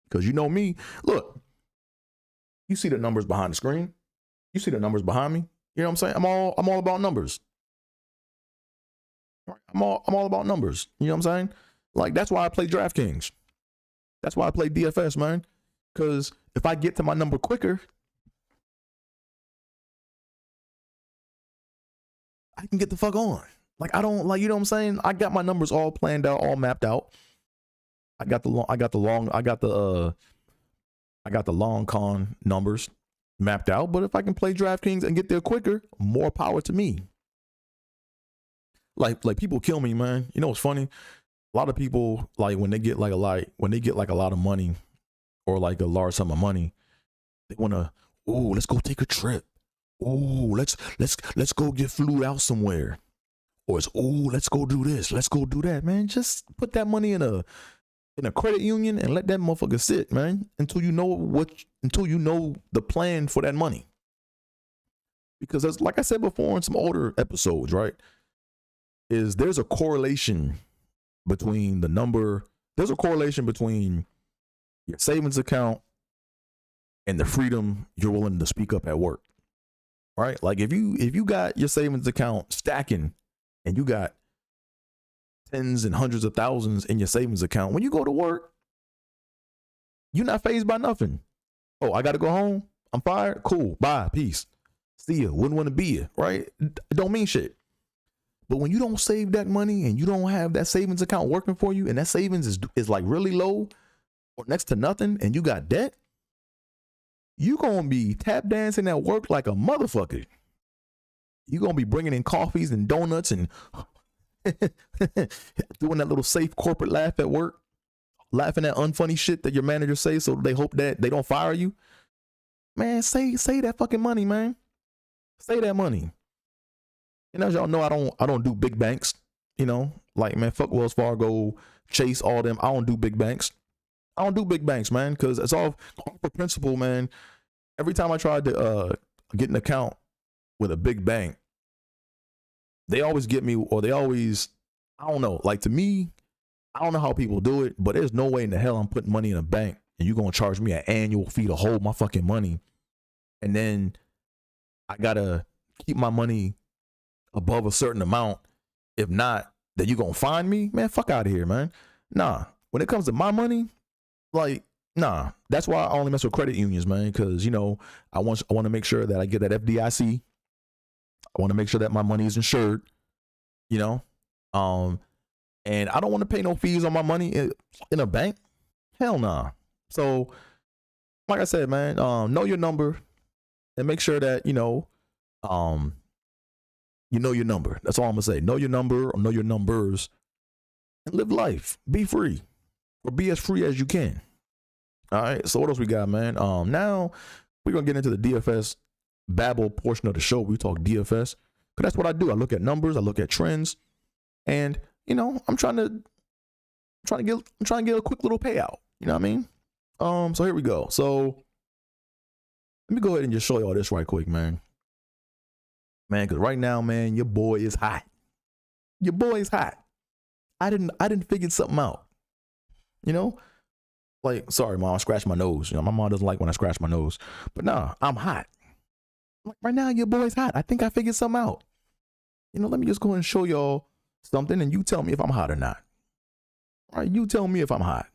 Speaker 3: Because you know me, look, you see the numbers behind the screen, you see the numbers behind me. You know what I'm saying? I'm all about numbers. I'm all about numbers. You know what I'm saying? Like, that's why I play DraftKings. That's why I play DFS, man. Because if I get to my number quicker, I can get the fuck on. Like, I don't, like, you know what I'm saying? I got my numbers all planned out, all mapped out. I got the long con numbers mapped out. But if I can play DraftKings and get there quicker, more power to me. Like people kill me, man. You know what's funny? A lot of people, like, when they get like a lot of money or like a large sum of money, they want to, oh, let's go take a trip. Oh, let's go get flew out somewhere. Or it's, oh, let's go do this, let's go do that, man. Just put that money in a credit union and let that motherfucker sit, man, until you know the plan for that money. Because as like I said before in some older episodes, right? There's a correlation between your savings account and the freedom you're willing to speak up at work. Right? Like if you got your savings account stacking and you got tens and hundreds of thousands in your savings account, when you go to work, you're not fazed by nothing. Oh, I got to go home. I'm fired. Cool. Bye. Peace. See ya. Wouldn't want to be ya. Right? It don't mean shit. But when you don't save that money and you don't have that savings account working for you, and that savings is like really low or next to nothing, and you got debt, you gonna be tap dancing at work like a motherfucker. You gonna be bringing in coffees and donuts and doing that little safe corporate laugh at work, laughing at unfunny shit that your manager says, so they hope that they don't fire you. Man, say that fucking money, man. Say that money. And as y'all know, I don't do big banks. You know, like, man, fuck Wells Fargo, Chase, all them. I don't do big banks. I don't do big banks, man, because it's all for principle, man. Every time I tried to get an account with a big bank, they always get me, or they always, I don't know. Like, to me, I don't know how people do it, but there's no way in the hell I'm putting money in a bank and you're going to charge me an annual fee to hold my fucking money. And then I got to keep my money above a certain amount. If not, then you gonna find me, man. Fuck out of here, man. Nah, when it comes to my money, like, nah. That's why I only mess with credit unions, man. Because, you know, I want to make sure that I get that FDIC. I want to make sure that my money is insured. You know, and I don't want to pay no fees on my money in a bank. Hell nah. So, like I said, man, know your number and make sure that you know your number. That's all I'm gonna say. Know your number or know your numbers and live life. Be free, or be as free as you can. All right. So what else we got, man? Now we're gonna get into the DFS Babble portion of the show. We talk DFS because that's what I do. I look at numbers. I look at trends, and you know, I'm trying to get a quick little payout. You know what I mean? So here we go. So Let me go ahead and just show y'all this right quick, man. Man, because right now, man, your boy is hot. Your boy is hot. I didn't figure something out. You know? Like, sorry, mom, I scratched my nose. You know, my mom doesn't like when I scratch my nose. But nah, I'm hot. Like, right now, your boy's hot. I think I figured something out. You know, let me just go ahead and show y'all something and you tell me if I'm hot or not. All right, you tell me if I'm hot.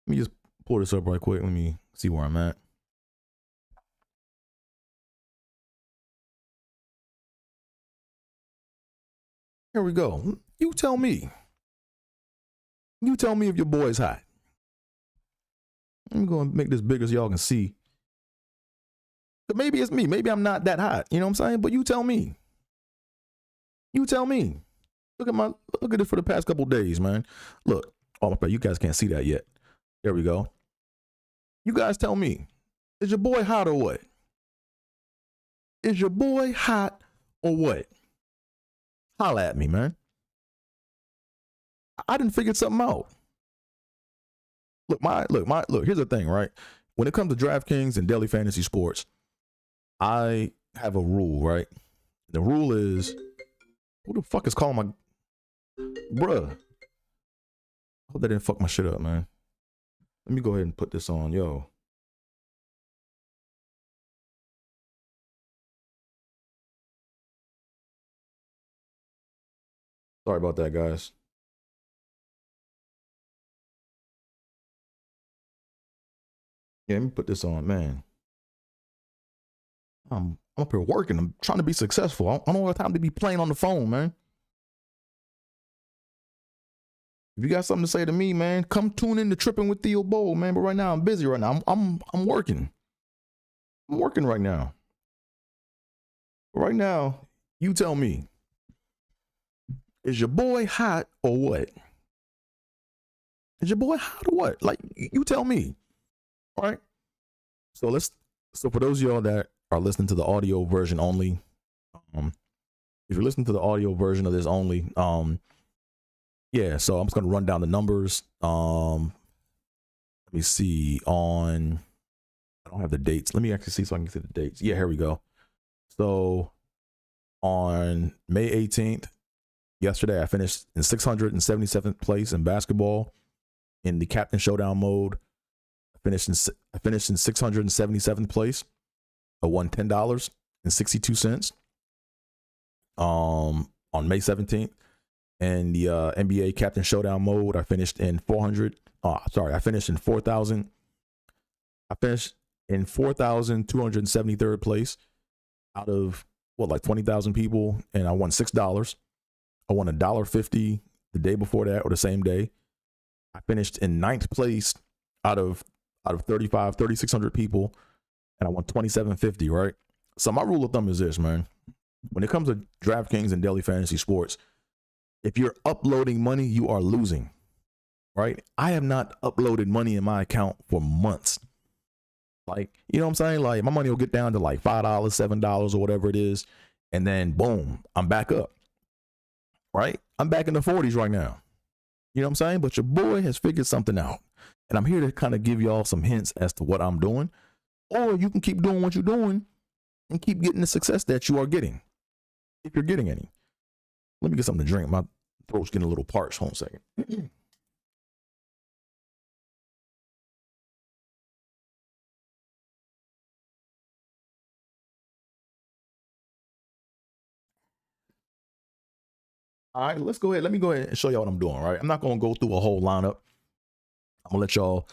Speaker 3: Let me just pull this up right quick. Let me see where I'm at. Here we go. You tell me. You tell me if your boy's hot. I'm going to make this bigger so y'all can see. But maybe it's me. Maybe I'm not that hot. You know what I'm saying? But you tell me. You tell me. Look at this for the past couple days, man. Look. Oh, you guys can't see that yet. There we go. You guys tell me. Is your boy hot or what? Is your boy hot or what? Holla at me, man. I didn't figure something out. Look, here's the thing, right? When it comes to DraftKings and daily fantasy sports, I have a rule, right? The rule is, who the fuck is calling my bruh? I hope that didn't fuck my shit up, man. Let me go ahead and put this on, yo. Sorry about that, guys. Yeah, let me put this on, man. I'm up here working. I'm trying to be successful. I don't have time to be playing on the phone, man. If you got something to say to me, man, come tune in to Trippin with Theobold, man. But right now, I'm busy right now. I'm working. I'm working right now. Right now, you tell me. Is your boy hot or what? Is your boy hot or what? Like, you tell me. All right. So for those of y'all that are listening to the audio version only, if you're listening to the audio version of this only, yeah, so I'm just gonna run down the numbers. Let me see on, I don't have the dates. Let me actually see so I can see the dates. Yeah, here we go. So on May 18th, yesterday, I finished in 677th place in basketball in the Captain Showdown mode. I finished in 677th place. I won $10.62. On May 17th, and the NBA Captain Showdown mode, I finished in 4,000. I finished in 4,273rd place out of like 20,000 people, and I won $6. I won $1.50 the day before that, or the same day. I finished in 9th place out of 3,600 people, and I won $27.50, right? So my rule of thumb is this, man. When it comes to DraftKings and daily fantasy sports, if you're uploading money, you are losing, right? I have not uploaded money in my account for months. Like, you know what I'm saying? Like, my money will get down to like $5, $7 or whatever it is, and then boom, I'm back up, right? I'm back in the 40s right now. You know what I'm saying? But your boy has figured something out, and I'm here to kind of give y'all some hints as to what I'm doing, or you can keep doing what you're doing and keep getting the success that you are getting, if you're getting any. Let me get something to drink. My throat's getting a little parched. Hold on a second. All right, let's go ahead. Let me go ahead and show y'all what I'm doing, right? I'm not going to go through a whole lineup. I'm going to let y'all,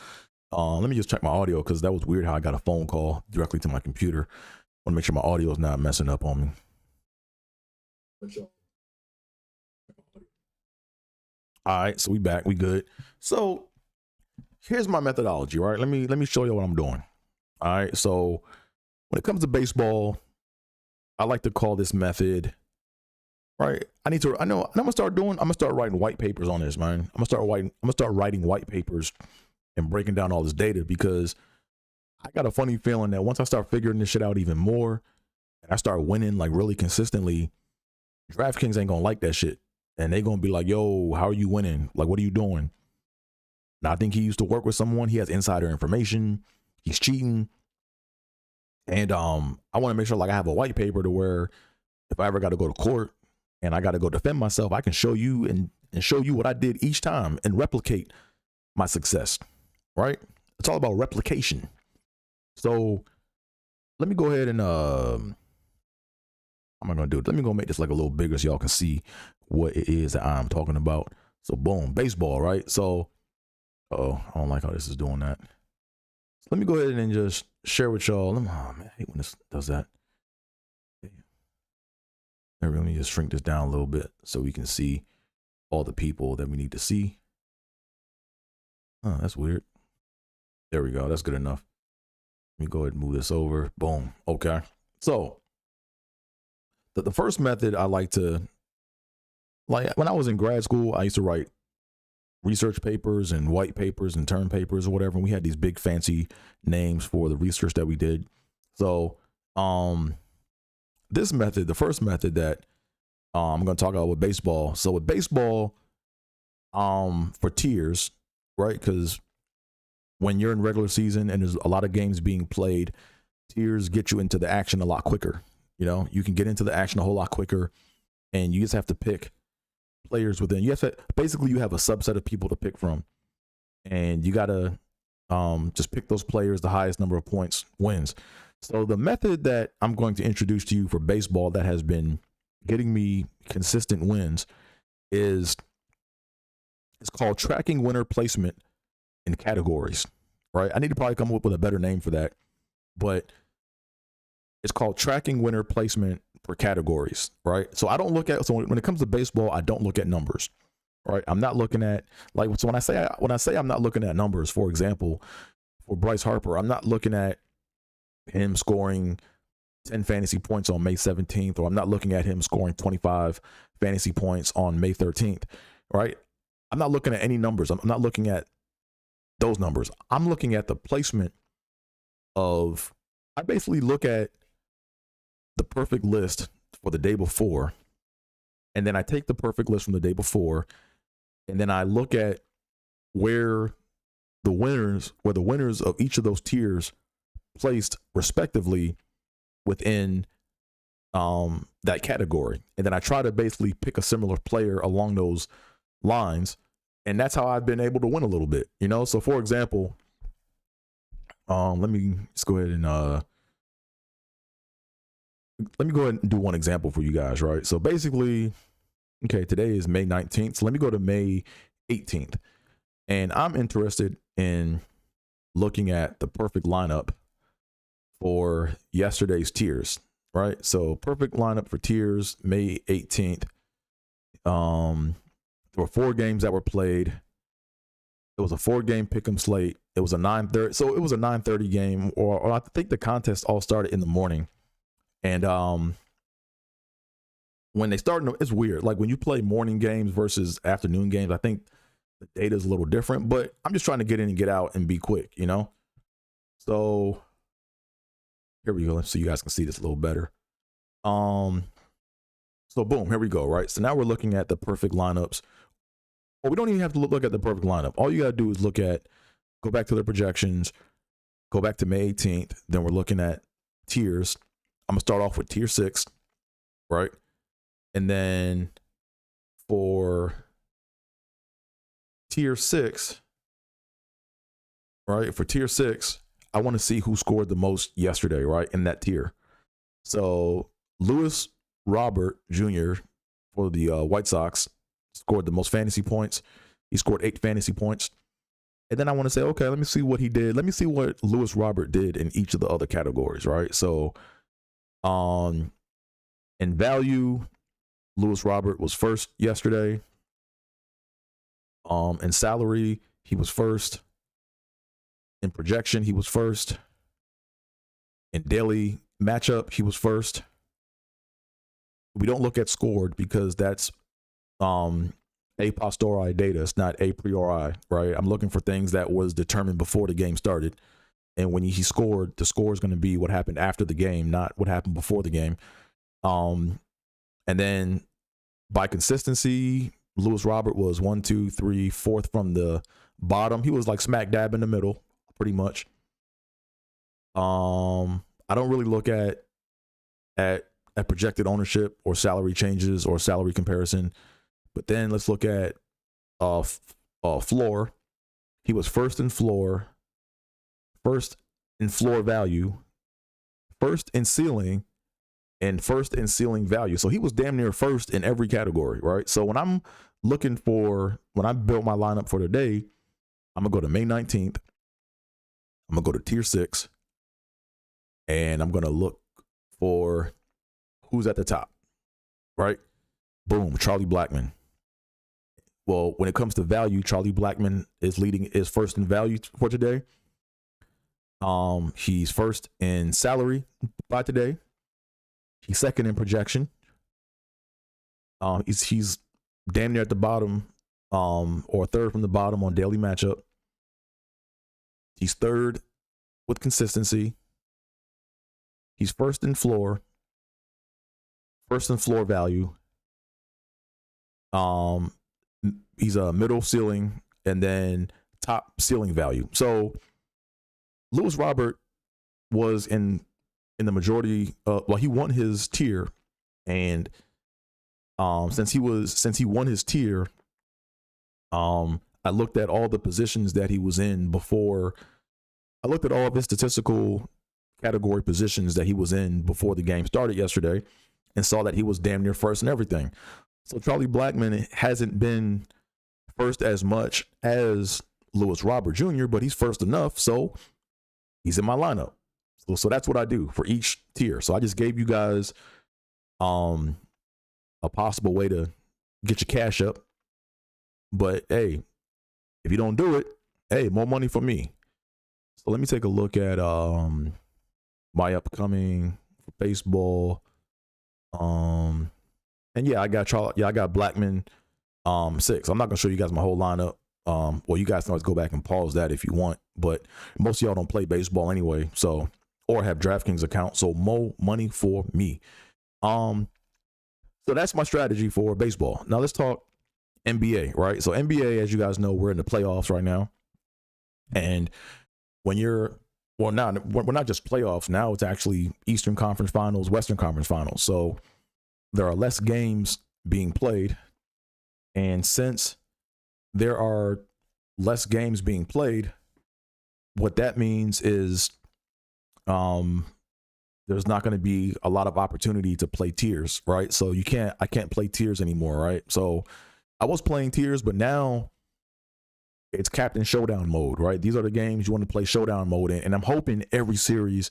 Speaker 3: let me just check my audio, because that was weird how I got a phone call directly to my computer. I want to make sure my audio is not messing up on me. All right, so we back, we good. So here's my methodology, right? Let me show you what I'm doing. All right, so when it comes to baseball, I like to call this method, right? I'm gonna start writing white papers on this, man. I'm gonna start writing white papers and breaking down all this data, because I got a funny feeling that once I start figuring this shit out even more and I start winning like really consistently, DraftKings ain't gonna like that shit. And they gonna be like, yo, how are you winning? Like, what are you doing? Now, I think he used to work with someone. He has insider information. He's cheating. And I want to make sure like I have a white paper to where if I ever got to go to court and I got to go defend myself, I can show you and show you what I did each time and replicate my success, right? It's all about replication. So let me go ahead and how am I gonna do it? Let me go make this like a little bigger so y'all can see what it is that I'm talking about. So boom, baseball, right? So oh, I don't like how this is doing that. So let me go ahead and just share with y'all. Oh man, I hate when this does that. Let me just shrink this down a little bit so we can see all the people that we need to see. Oh, that's weird. There we go. That's good enough. Let me go ahead and move this over. Boom. Okay. So the first method I like to, like when I was in grad school, I used to write research papers and white papers and term papers or whatever. And we had these big fancy names for the research that we did. So this method, the first method that I'm going to talk about with baseball. So with baseball, for tiers, right? Because when you're in regular season and there's a lot of games being played, tiers get you into the action a lot quicker. You know, you can get into the action a whole lot quicker, and you just have to pick players within. You have to basically, you have a subset of people to pick from, and you got to just pick those players. The highest number of points wins. So the method that I'm going to introduce to you for baseball that has been getting me consistent wins is it's called tracking winner placement in categories, right? I need to probably come up with a better name for that, but it's called tracking winner placement for categories, right? So I don't look at, so when it comes to baseball, I don't look at numbers, right? I'm not looking at, like, so when I say I'm not looking at numbers, for example, for Bryce Harper, I'm not looking at him scoring 10 fantasy points on May 17th, or I'm not looking at him scoring 25 fantasy points on May 13th, right? I'm not looking at any numbers. I'm not looking at those numbers. I'm looking at the placement of, I basically look at the perfect list for the day before, and then I take the perfect list from the day before, and then I look at where the winners of each of those tiers placed respectively within that category. And then I try to basically pick a similar player along those lines. And that's how I've been able to win a little bit, you know? So for example, let me just go ahead and let me go ahead and do one example for you guys, right? So basically, okay, today is May 19th. So let me go to May 18th. And I'm interested in looking at the perfect lineup for yesterday's tiers, right? So perfect lineup for tiers, May 18th. There were 4 games that were played. It was a 4-game pick'em slate. It was a 9:30. So it was a 9:30 game, or I think the contest all started in the morning. And when they start, it's weird. Like when you play morning games versus afternoon games, I think the data is a little different, but I'm just trying to get in and get out and be quick, you know? So here we go. Let's see, you guys can see this a little better. So boom, here we go, right? So now we're looking at the perfect lineups. Well, we don't even have to look at the perfect lineup. All you got to do is go back to the projections, go back to May 18th. Then we're looking at tiers. I'm gonna start off with tier 6, right? And then for tier 6, right? For tier 6, I want to see who scored the most yesterday, right? In that tier. So Lewis Robert Jr. for the White Sox scored the most fantasy points. He scored 8 fantasy points. And then I want to say, okay, let me see what he did. Let me see what Lewis Robert did in each of the other categories, right? So in value, Lewis Robert was first yesterday. In salary, he was first. In projection, he was first. In daily matchup, he was first. We don't look at scored because that's a posteriori data. It's not a priori, right? I'm looking for things that was determined before the game started. And when he scored, the score is going to be what happened after the game, not what happened before the game. And then by consistency, Lewis Robert was 1, 2, 3, 4th from the bottom. He was like smack dab in the middle, pretty much. I I don't really look at projected ownership or salary changes or salary comparison. But then let's look at floor. He was first in floor value, first in ceiling, and first in ceiling value. So he was damn near first in every category, right? So when I built my lineup for today, I'm gonna go to May 19th. I'm gonna go to tier 6, and I'm gonna look for who's at the top, right? Boom, Charlie Blackmon. Well, when it comes to value, Charlie Blackmon is first in value for today. He's first in salary by today. He's second in projection. He's damn near at the bottom, or third from the bottom on daily matchup. He's third with consistency. He's first in floor value. He's a middle ceiling and then top ceiling value. So Lewis Robert was in the majority. He won his tier, and since he won his tier, I looked at all the positions that he was in before. I looked at all of his statistical category positions that he was in before the game started yesterday, and saw that he was damn near first in everything. So Charlie Blackmon hasn't been first as much as Lewis Robert Jr., but he's first enough, so he's in my lineup. So that's what I do for each tier. So I just gave you guys a possible way to get your cash up. But hey, if you don't do it, hey, more money for me. So let me take a look at my upcoming baseball. And yeah, I got Blackmon 6. I'm not gonna show you guys my whole lineup. Well, you guys can always go back and pause that if you want, but most of y'all don't play baseball anyway, so, or have DraftKings account, so more money for me. So that's my strategy for baseball. Now let's talk NBA, right? So NBA, as you guys know, we're in the playoffs right now, and we're not just playoffs now, it's actually Eastern Conference Finals, Western Conference Finals. So there are less games being played, and since there are less games being played, what that means is there's not going to be a lot of opportunity to play tiers, right? So I can't play tiers anymore, right? So I was playing tiers, but now it's Captain Showdown mode, right? These are the games you want to play Showdown mode in, and I'm hoping every series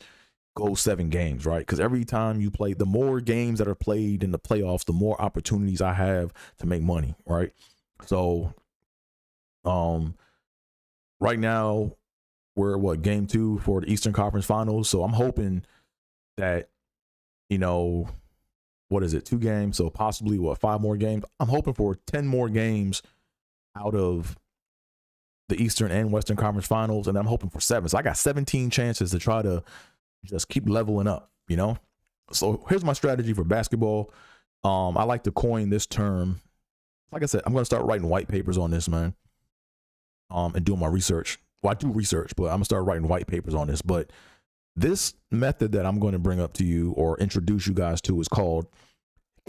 Speaker 3: goes 7 games, right? Because every time you play, the more games that are played in the playoffs, the more opportunities I have to make money, right? So right now we're game 2 for the Eastern Conference Finals. So I'm hoping that, what is it, 2 games? So possibly 5 more games. I'm hoping for 10 more games out of the Eastern and Western Conference Finals, and I'm hoping for 7. So I got 17 chances to try to just keep leveling up, So here's my strategy for basketball. I like to coin this term. Like I said, I'm going to start writing white papers on this, man, and doing my research. Well, I do research, but I'm going to start writing white papers on this. But this method that I'm going to bring up to you or introduce you guys to is called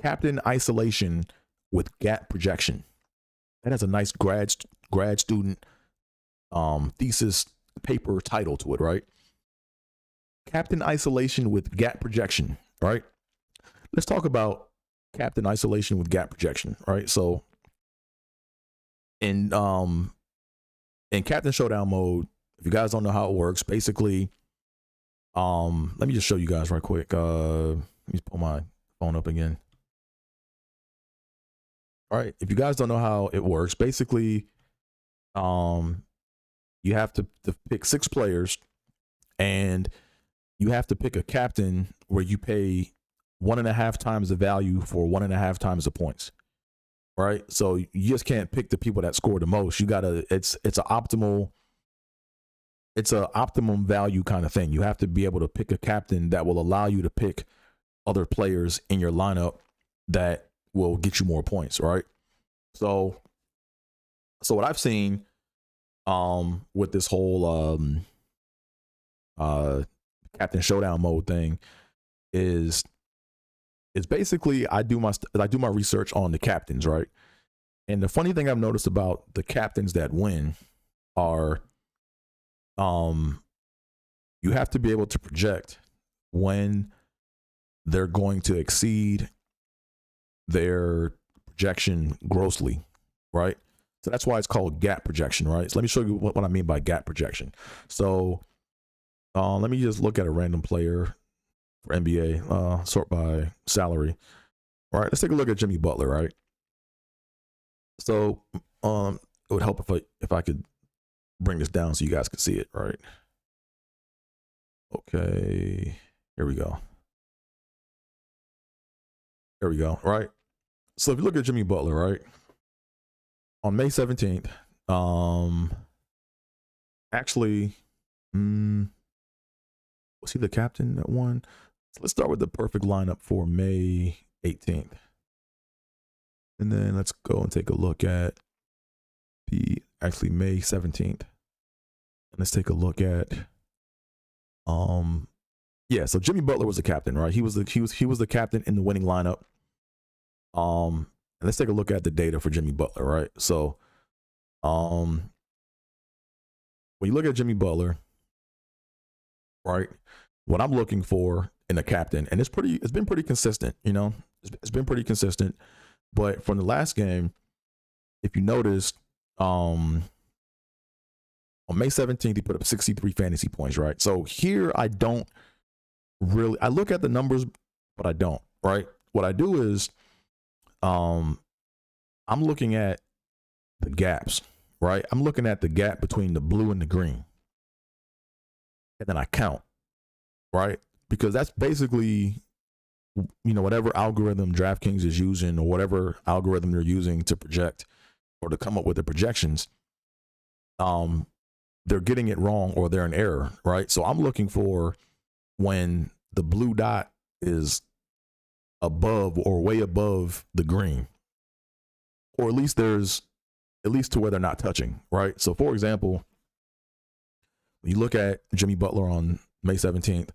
Speaker 3: Captain Isolation with Gap Projection. That has a nice grad student thesis paper title to it, right? Captain Isolation with Gap Projection, right? Let's talk about Captain Isolation with Gap Projection, right? So in Captain Showdown mode, if you guys don't know how it works, basically, let me just show you guys right quick. Let me pull my phone up again. All right, if you guys don't know how it works, basically, you have to pick 6 players, and you have to pick a captain where you pay 1.5 times the value for 1.5 times the points. Right. So you just can't pick the people that score the most. You gotta, it's an optimum value kind of thing. You have to be able to pick a captain that will allow you to pick other players in your lineup that will get you more points. Right. So what I've seen with this whole Captain Showdown mode thing is basically I do my research on the captains, right? And the funny thing I've noticed about the captains that win are you have to be able to project when they're going to exceed their projection grossly, right? So that's why it's called gap projection, right? So let me show you what I mean by gap projection. So let me just look at a random player for NBA, sort by salary. All right, let's take a look at Jimmy Butler, right? So it would help if I could bring this down so you guys could see it, right? Okay, here we go. There we go, right? So if you look at Jimmy Butler, right? On May 17th, actually, was he the captain that won? So let's start with the perfect lineup for May 18th. And then let's go and take a look at actually May 17th. And let's take a look at, yeah, so Jimmy Butler was the captain, right? He was the captain in the winning lineup. And let's take a look at the data for Jimmy Butler, right? So, when you look at Jimmy Butler, right, what I'm looking for in a captain, and it's been pretty consistent, you know, it's been pretty consistent. But from the last game, if you noticed, on May 17th, he put up 63 fantasy points, right? So here I look at the numbers, but I don't, right? What I do is, I'm looking at the gaps, right? I'm looking at the gap between the blue and the green. And then I count, right? Because that's basically, you know, whatever algorithm DraftKings is using or whatever algorithm they're using to project or to come up with the projections, they're getting it wrong or they're in error, right? So I'm looking for when the blue dot is above or way above the green, or at least to where they're not touching, right? So for example, when you look at Jimmy Butler on May 17th,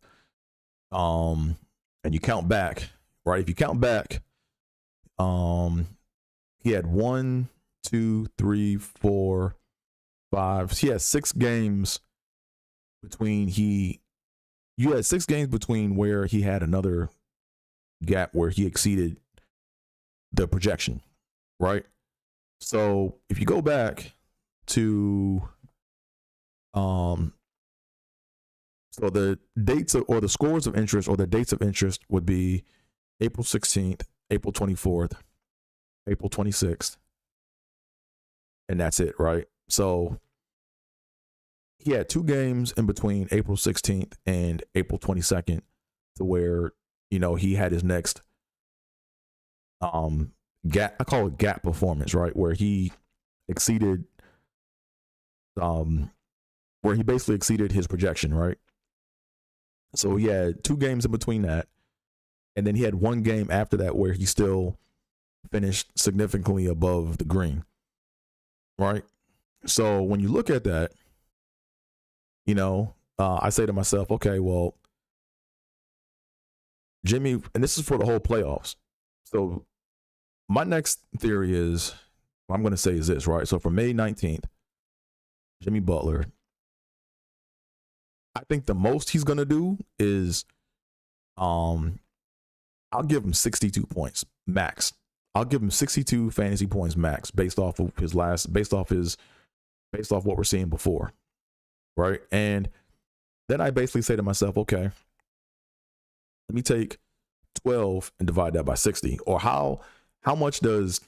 Speaker 3: and you count back, right? If you count back, he had 1, 2, 3, 4, 5. He had 6 games between you had 6 games between where he had another gap where he exceeded the projection, right? So if you go back to so the dates or the scores of interest or the dates of interest would be April 16th, April 24th, April 26th, and that's it, right? So he had 2 games in between April 16th and April 22nd to where, you know, he had his next gap, I call it gap performance, right? Where he exceeded where he basically exceeded his projection, right? So he had 2 games in between that, and then he had 1 game after that where he still finished significantly above the green, right? So when you look at that, you know, I say to myself, okay, well, Jimmy, and this is for the whole playoffs. So my next theory is, what I'm going to say is this, right? So for May 19th, Jimmy Butler, I think the most he's going to do is, I'll give him 62 points max. I'll give him 62 fantasy points max based off of based off what we're seeing before. Right. And then I basically say to myself, okay, let me take 12 and divide that by 60. Or how much does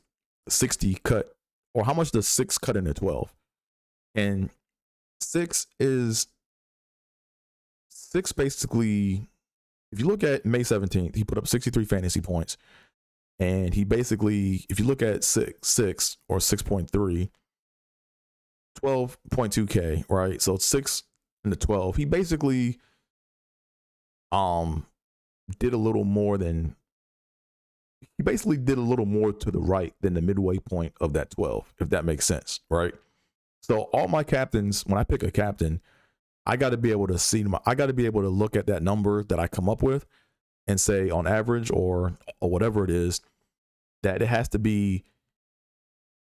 Speaker 3: 60 cut, or how much does 6 cut into 12? And 6 basically, if you look at May 17th, he put up 63 fantasy points. And he basically, if you look at 6 or 6.3, 12.2K, right? So 6 into 12. He basically did a little more to the right than the midway point of that 12, if that makes sense, right? So all my captains, when I pick a captain, I got to be able to see I got to be able to look at that number that I come up with and say on average or whatever it is, that it has to be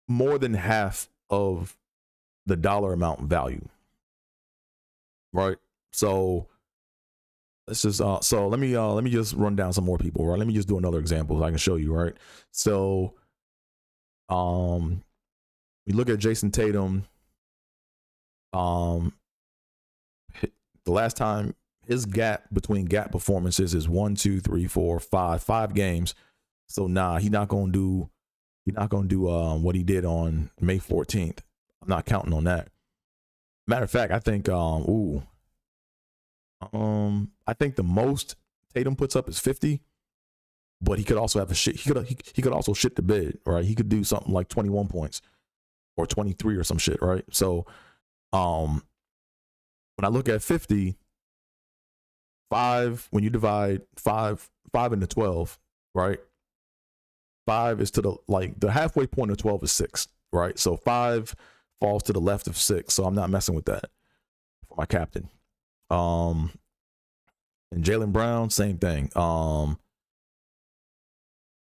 Speaker 3: more than half of the dollar amount value. Right? So let's just so let me just run down some more people, right? Let me just do another example so I can show you, right? So we look at Jason Tatum. The last time his gap between gap performances is 1, 2, 3, 4, 5 games. So nah, he's not gonna do what he did on May 14th. I'm not counting on that. Matter of fact, I think I think the most Tatum puts up is 50, but he could also have a shit. He could also shit the bed, right? He could do something like 21 points or 23 or some shit, right? So when I look at 50, 5, when you divide 5 into 12, right? 5 is to the halfway point of 12 is 6, right? So 5 falls to the left of 6. So I'm not messing with that for my captain. And Jaylen Brown, same thing.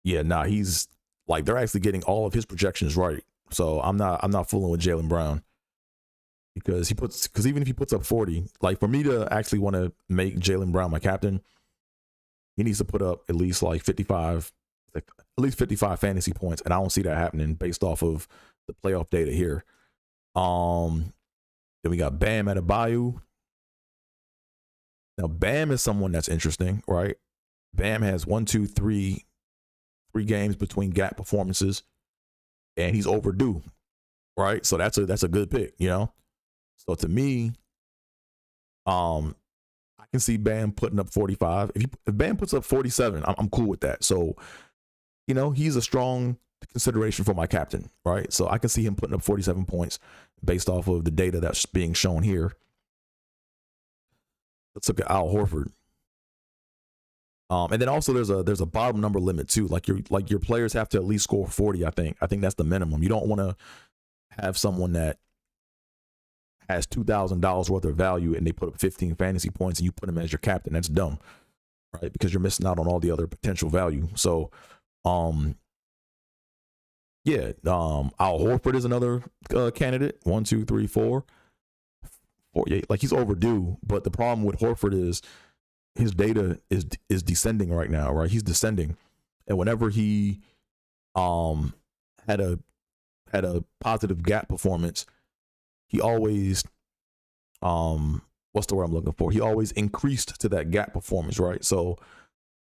Speaker 3: Yeah, nah, he's like, they're actually getting all of his projections right. So I'm not fooling with Jaylen Brown because even if he puts up 40, like for me to actually want to make Jaylen Brown my captain, he needs to put up at least like 55 fantasy points. And I don't see that happening based off of the playoff data here. Then we got Bam Adebayo. Now, Bam is someone that's interesting, right? Bam has 3 games between gap performances, and he's overdue, right? So that's a good pick, you know? So to me, I can see Bam putting up 45. If Bam puts up 47, I'm cool with that. So, you know, he's a strong consideration for my captain, right? So I can see him putting up 47 points based off of the data that's being shown here. Let's look at Al Horford. And then also there's a bottom number limit too. Like your players have to at least score 40. I think that's the minimum. You don't want to have someone that has $2,000 worth of value and they put up 15 fantasy points and you put them as your captain. That's dumb, right? Because you're missing out on all the other potential value. So, Al Horford is another candidate. 1, 2, 3, 4. Yeah, like he's overdue, but the problem with Horford is his data is descending right now, right? He's descending, and whenever he had a positive gap performance, he always what's the word I'm looking for? He always increased to that gap performance, right? So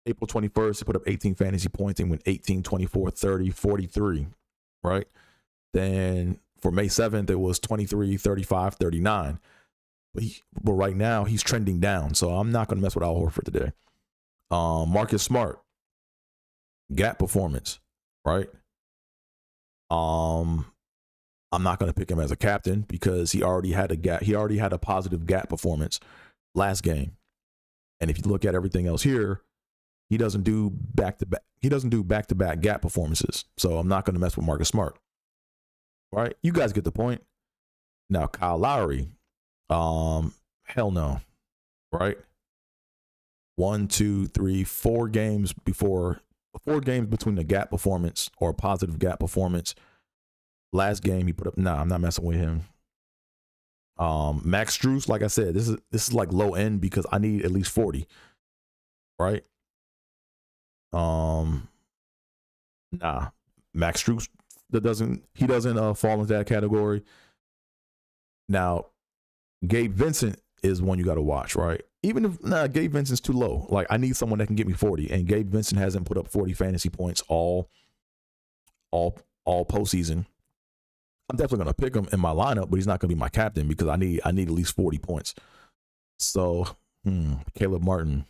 Speaker 3: April 21st, he put up 18 fantasy points and went 18, 24, 30, 43, right? Then for May 7th, it was 23, 35, 39. But right now he's trending down, so I'm not going to mess with Al Horford today. Marcus Smart, gap performance, right? I'm not going to pick him as a captain because he already had a gap. He already had a positive gap performance last game, and if you look at everything else here, he doesn't do back to back. He doesn't do back to back gap performances, so I'm not going to mess with Marcus Smart. All right, you guys get the point. Now Kyle Lowry. Hell no, right? 1, 2, 3, 4 games between the gap performance or positive gap performance. Last game he put up. Nah, I'm not messing with him. Max Strus, like I said, this is like low end because I need at least 40, right? Nah, Max Strus doesn't fall into that category. Now, Gabe Vincent is one you got to watch, right? Even if Gabe Vincent's too low. Like I need someone that can get me 40, and Gabe Vincent hasn't put up 40 fantasy points all postseason. I'm definitely gonna pick him in my lineup, but he's not gonna be my captain because I need at least 40 points. So Caleb Martin.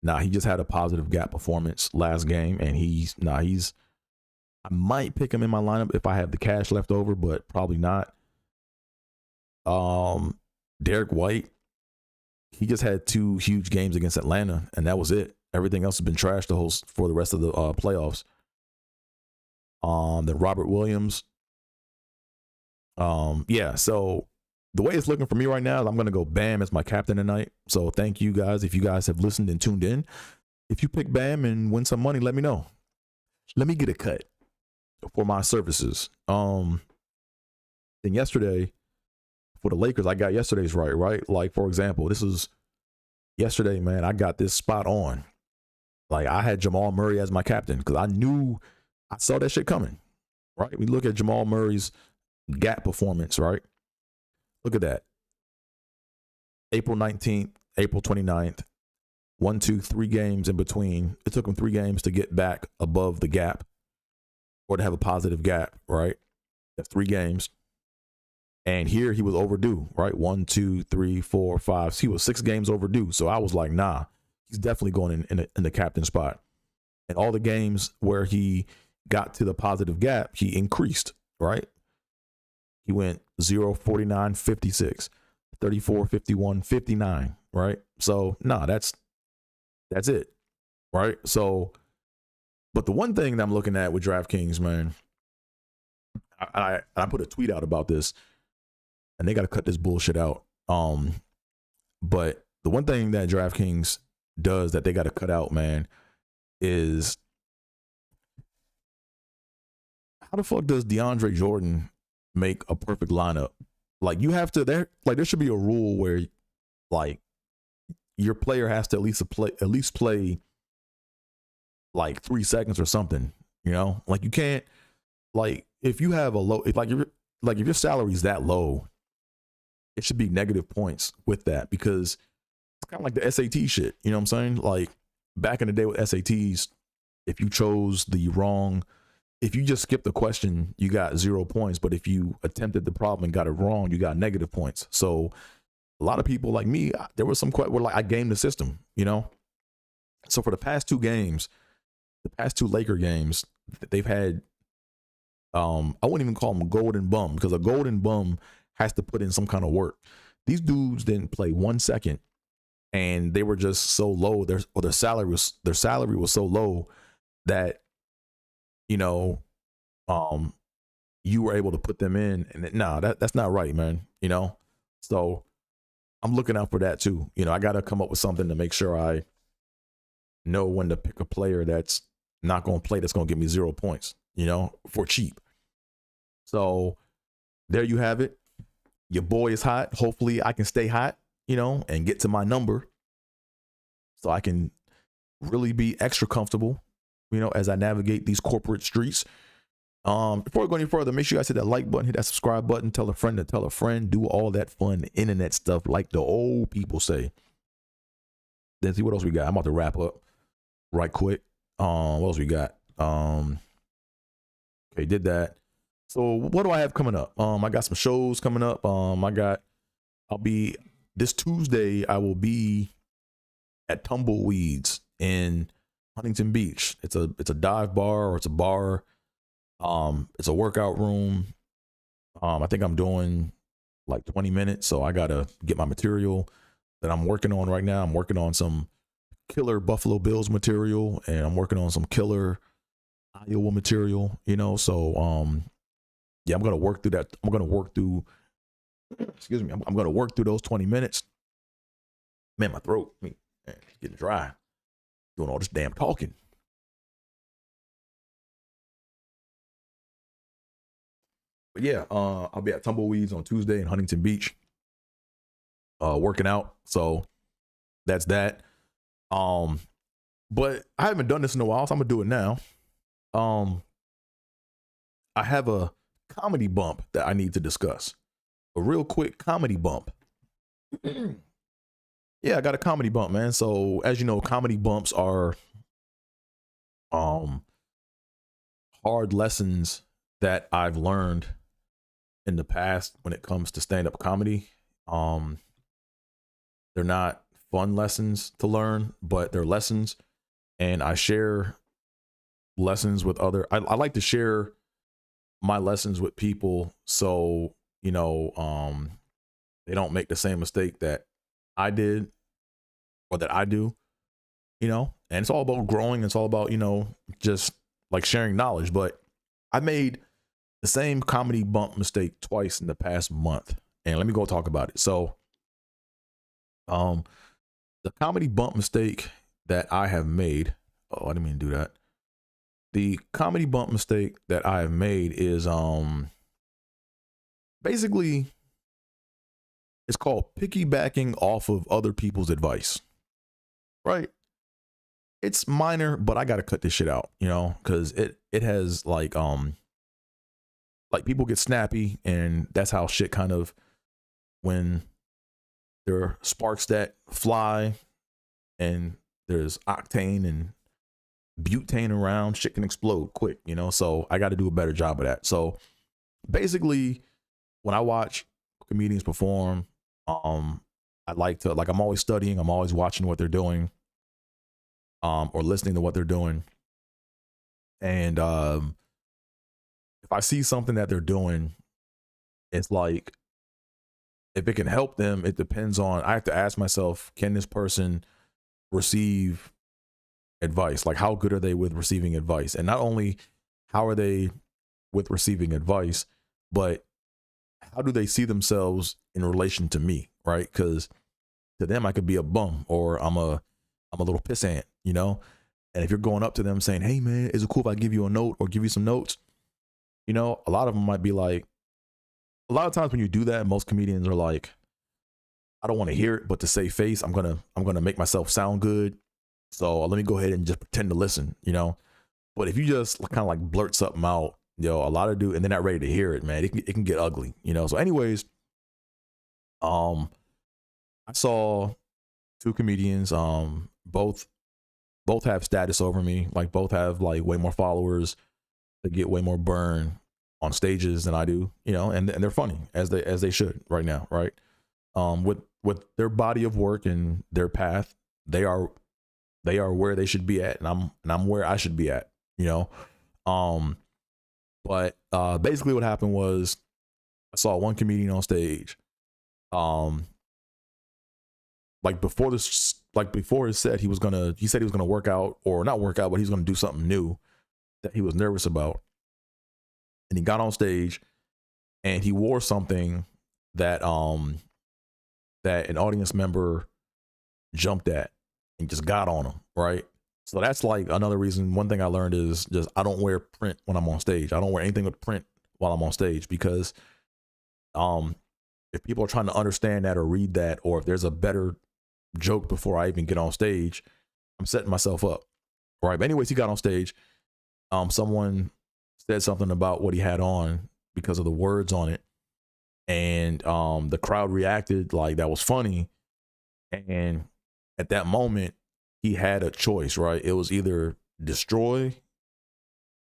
Speaker 3: Nah, he just had a positive gap performance last game, and I might pick him in my lineup if I have the cash left over, but probably not. Derek White, he just had 2 huge games against Atlanta, and that was it. Everything else has been trashed for the rest of the playoffs. Then Robert Williams. So the way it's looking for me right now, I'm going to go Bam as my captain tonight. So thank you guys. If you guys have listened and tuned in, if you pick Bam and win some money, let me know. Let me get a cut for my services. Then yesterday for the Lakers, I got yesterday's right? Like, for example, this is yesterday, man, I got this spot on. Like, I had Jamal Murray as my captain because I saw that shit coming, right? We look at Jamal Murray's gap performance, right? Look at that. April 19th, April 29th, 1, 2, 3 games in between. It took him 3 games to get back above the gap or to have a positive gap, right? That's 3 games. And here he was overdue, right? 1, 2, 3, 4, 5. He was 6 games overdue. So I was like, nah, he's definitely going in the captain spot. And all the games where he got to the positive gap, he increased, right? He went 0, 49, 56, 34, 51, 59, right? So, nah, that's it, right? So, but the one thing that I'm looking at with DraftKings, man, I put a tweet out about this, and they got to cut this bullshit out. But the one thing that DraftKings does that they got to cut out, man, is how the fuck does DeAndre Jordan make a perfect lineup? Like, you have to there should be a rule where like your player has to at least play like 3 seconds or something, you know? Like, you can't, like, if you have a low, if your salary is that low, it should be negative points with that, because it's kind of like the SAT shit, you know what I'm saying? Like, back in the day with SATs, if you chose if you just skipped the question, you got 0 points. But if you attempted the problem and got it wrong, you got negative points. So a lot of people like me, there was some where like I gamed the system, you know? So for the past 2 games, the past 2 Laker games, they've had, I wouldn't even call them golden bum, because a golden bum has to put in some kind of work. These dudes didn't play 1 second, and they were just so low. Their salary was so low that, you know, you were able to put them in, and that's not right, man. You know, so I'm looking out for that too. You know, I got to come up with something to make sure I know when to pick a player that's not going to play, that's going to give me 0 points, you know, for cheap. So there you have it. Your boy is hot. Hopefully I can stay hot, you know, and get to my number so I can really be extra comfortable, you know, as I navigate these corporate streets. Before I go any further, make sure you guys hit that like button, hit that subscribe button, tell a friend to tell a friend, do all that fun internet stuff like the old people say. Then see what else we got. I'm about to wrap up right quick. What else we got? Okay, did that. So what do I have coming up? I got some shows coming up. This Tuesday, I will be at Tumbleweeds in Huntington Beach. It's a dive bar, or it's a bar. It's a workout room. I think I'm doing like 20 minutes. So I got to get my material that I'm working on right now. I'm working on some killer Buffalo Bills material, and I'm working on some killer Iowa material, you know? So, yeah, I'm going to work through that. I'm going to work through those 20 minutes. Man, my throat, man, it's getting dry doing all this damn talking. But yeah, I'll be at Tumbleweeds on Tuesday in Huntington Beach, working out. So that's that. But I haven't done this in a while, so I'm gonna do it now. I have a comedy bump that I need to discuss. A real quick comedy bump. Yeah, I got a comedy bump, man. So as you know, comedy bumps are hard lessons that I've learned in the past when it comes to stand-up comedy. They're not fun lessons to learn, but they're lessons, and I share lessons with I like to share my lessons with people, so you know, they don't make the same mistake that I did or that I do, you know. And it's all about growing. It's all about, you know, just like sharing knowledge. But I made the same comedy bump mistake twice in the past month, and let me go talk about it. So, the comedy bump mistake that I have made. Oh, I didn't mean to do that. The comedy bump mistake that I have made is basically it's called piggybacking off of other people's advice. Right? It's minor, but I gotta cut this shit out, you know, because it has like people get snappy, and that's how shit kind of, when there are sparks that fly and there's octane and butane around, shit can explode quick, you know. So I got to do a better job of that. So basically, when I watch comedians perform, I like to, like, I'm always studying, I'm always watching what they're doing, or listening to what they're doing. And if I see something that they're doing, it's like, if it can help them, it depends on, I have to ask myself, can this person receive advice? Like, how good are they with receiving advice? And not only how are they with receiving advice, but how do they see themselves in relation to me, right? Because to them, I could be a bum, or I'm a little pissant, you know? And if you're going up to them saying, hey man, is it cool if I give you a note or give you some notes? You know, a lot of them might be like, a lot of times when you do that, most comedians are like, I don't want to hear it, but to save face, I'm gonna make myself sound good. So let me go ahead and just pretend to listen, you know? But if you just kind of like blurt something out, you know, a lot of dudes, and they're not ready to hear it, man, it can get ugly, you know? So anyways, I saw two comedians, both have status over me, like both have like way more followers, they get way more burn on stages than I do, you know, and they're funny as they should right now, right? With their body of work and their path, they are where they should be at, and I'm where I should be at, you know. But basically what happened was, I saw one comedian on stage, like before his set, he said he was gonna work out, or not work out, but he was gonna do something new that he was nervous about. And he got on stage and he wore something that that an audience member jumped at and just got on him, right? So that's like another reason. One thing I learned is just, I don't wear print when I'm on stage. I don't wear anything with print while I'm on stage, because if people are trying to understand that or read that, or if there's a better joke before I even get on stage, I'm setting myself up, right? But anyways, he got on stage. Someone said something about what he had on because of the words on it, and the crowd reacted like that was funny. And at that moment, he had a choice, right? It was either destroy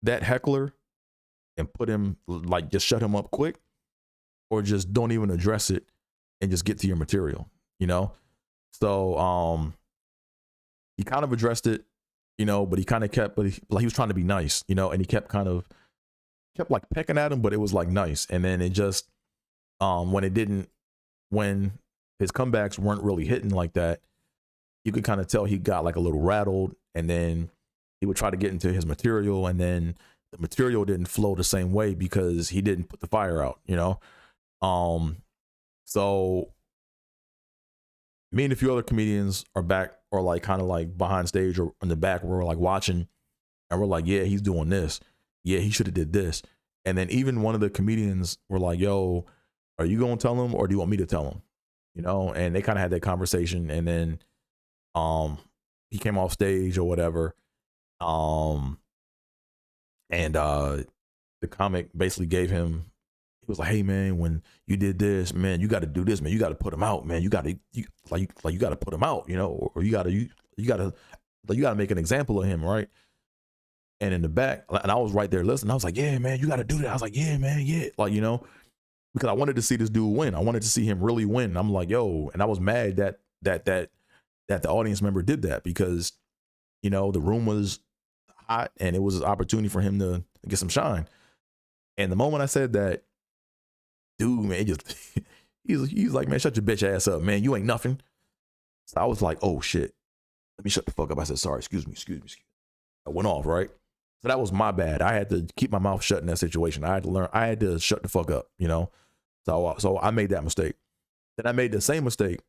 Speaker 3: that heckler and put him, like, just shut him up quick, or just don't even address it and just get to your material, you know? So he kind of addressed it, you know, but he kind of kept, he was trying to be nice, you know, and he kept like pecking at him, but it was like nice. And then it just, when his comebacks weren't really hitting like that, you could kind of tell he got like a little rattled, and then he would try to get into his material, and then the material didn't flow the same way because he didn't put the fire out, you know? So me and a few other comedians are back, or like kind of like behind stage or in the back, where we're like watching, and we're like, yeah, he's doing this. Yeah, he should have did this. And then even one of the comedians were like, yo, are you going to tell him, or do you want me to tell him? You know, and they kind of had that conversation, and then he came off stage or whatever. And the comic basically gave him, he was like, hey man, when you did this, man, you got to do this, man. You got to put him out, man. You got to put him out, you know, or you got to make an example of him, right? And in the back, and I was right there listening, I was like, yeah, man, you got to do that. I was like, yeah, man, yeah. Like, you know, because I wanted to see this dude win. I wanted to see him really win. I'm like, yo, and I was mad that the audience member did that, because, you know, the room was hot and it was an opportunity for him to get some shine. And the moment I said that, dude, man, he's like, man, shut your bitch ass up, man. You ain't nothing. So I was like, oh shit, let me shut the fuck up. I said, sorry, excuse me. I went off, right? So that was my bad. I had to keep my mouth shut in that situation. I had to shut the fuck up, you know? So I made that mistake. Then I made the same mistake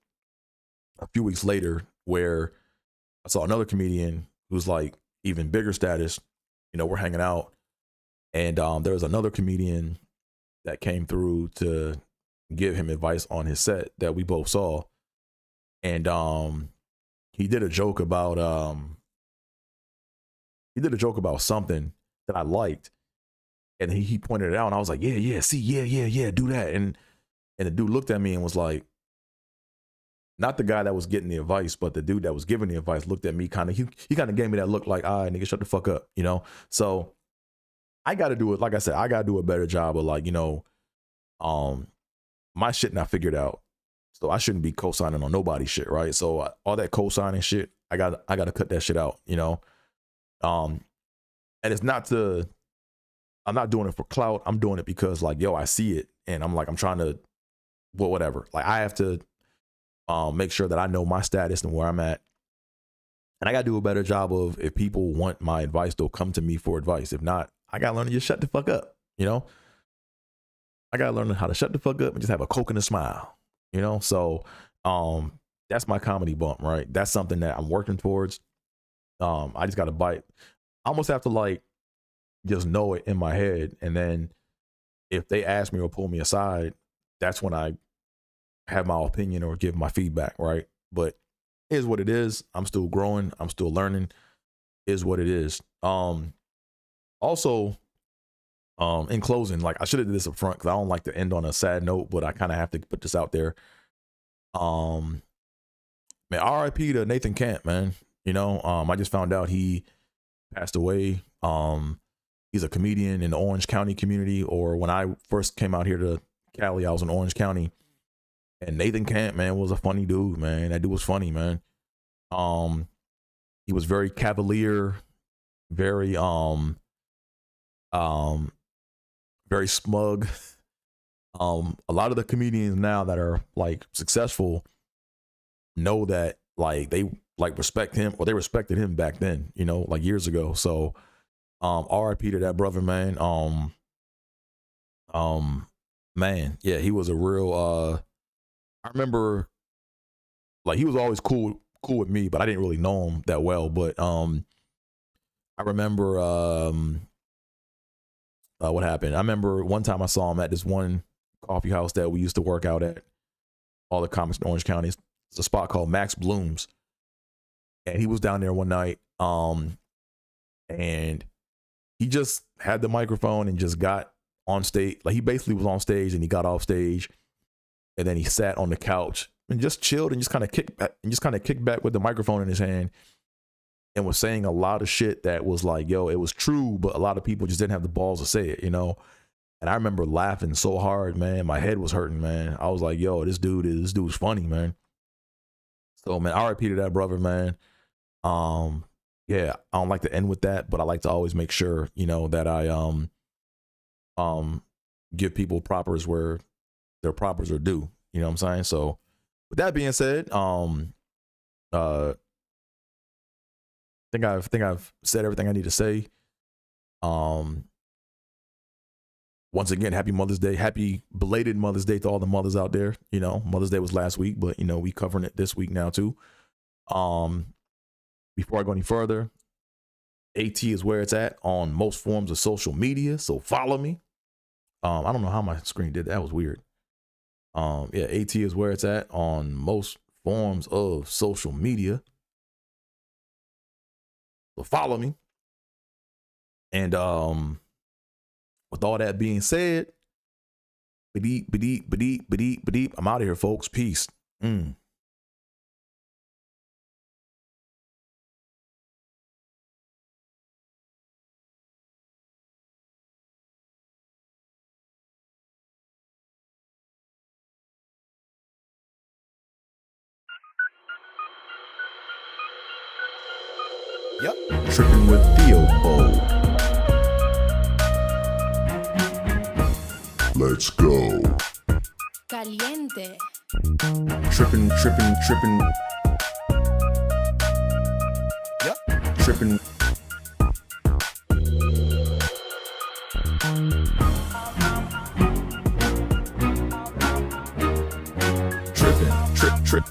Speaker 3: a few weeks later where I saw another comedian who's like even bigger status. You know, we're hanging out, and there was another comedian that came through to give him advice on his set that we both saw. And he did a joke about something that I liked, and he pointed it out, and I was like, yeah, do that. And the dude looked at me and was like, not the guy that was getting the advice, but the dude that was giving the advice looked at me he kind of gave me that look like, all right, nigga, shut the fuck up, you know? So I got to do it. Like I said, I got to do a better job of like, you know, my shit not figured out. So I shouldn't be co-signing on nobody's shit, right? So all that co-signing shit, I got to cut that shit out, you know? And it's not I'm not doing it for clout. I'm doing it because like, yo, I see it. And I'm like, I'm trying to, well, whatever. Like I have to make sure that I know my status and where I'm at. And I got to do a better job of, if people want my advice, they'll come to me for advice. If not, I got to learn to just shut the fuck up, you know? I got to learn how to shut the fuck up and just have a Coke and a smile, you know? So that's my comedy bump, right? That's something that I'm working towards. I just got to bite. I almost have to like just know it in my head. And then if they ask me or pull me aside, that's when I have my opinion or give my feedback, right? But it is what it is. I'm still growing. I'm still learning. Is what it is. Also, in closing, like I should have did this up front because I don't like to end on a sad note, but I kind of have to put this out there. Man, RIP to Nathan Camp, man. You know, I just found out he passed away. He's a comedian in the Orange County community, or when I first came out here to Cali, I was in Orange County. And Nathan Camp, man, was a funny dude, man. That dude was funny, man. He was very cavalier, very very smug. A lot of the comedians now that are like successful know that like they like respect him, or they respected him back then, you know, like years ago. So RIP to that brother, man. Man, yeah, he was a real I remember like he was always cool with me, but I didn't really know him that well. But I remember what happened. I remember one time I saw him at this one coffee house that we used to work out at, all the comics in Orange County. It's a spot called Max Bloom's. And he was down there one night. And he just had the microphone and just got on stage. Like he basically was on stage and he got off stage. And then he sat on the couch and just chilled and just kind of kicked back with the microphone in his hand, and was saying a lot of shit that was like, yo, it was true, but a lot of people just didn't have the balls to say it, you know? And I remember laughing so hard, man. My head was hurting, man. I was like, yo, this dude's funny, man. So, man, RIP to that brother, man. Yeah, I don't like to end with that, but I like to always make sure, you know, that I give people propers where their propers are due. You know what I'm saying? So with that being said, I think I've said everything I need to say. Once again, happy Mother's Day. Happy belated Mother's Day to all the mothers out there. You know, Mother's Day was last week, but you know, we covering it this week now too. Before I go any further, AT is where it's at on most forms of social media. So follow me. I don't know how my screen did that. That was weird. Yeah, AT is where it's at on most forms of social media. So follow me. And with all that being said, I'm out of here, folks. Peace. Yep. Trippin' with Theobold.
Speaker 2: Let's go.
Speaker 4: Caliente.
Speaker 3: Trippin'. Yep. Trippin'.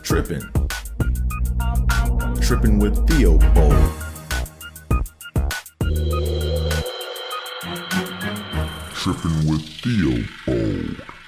Speaker 3: Trippin. Trippin with Theobold.
Speaker 2: Trippin with Theobold.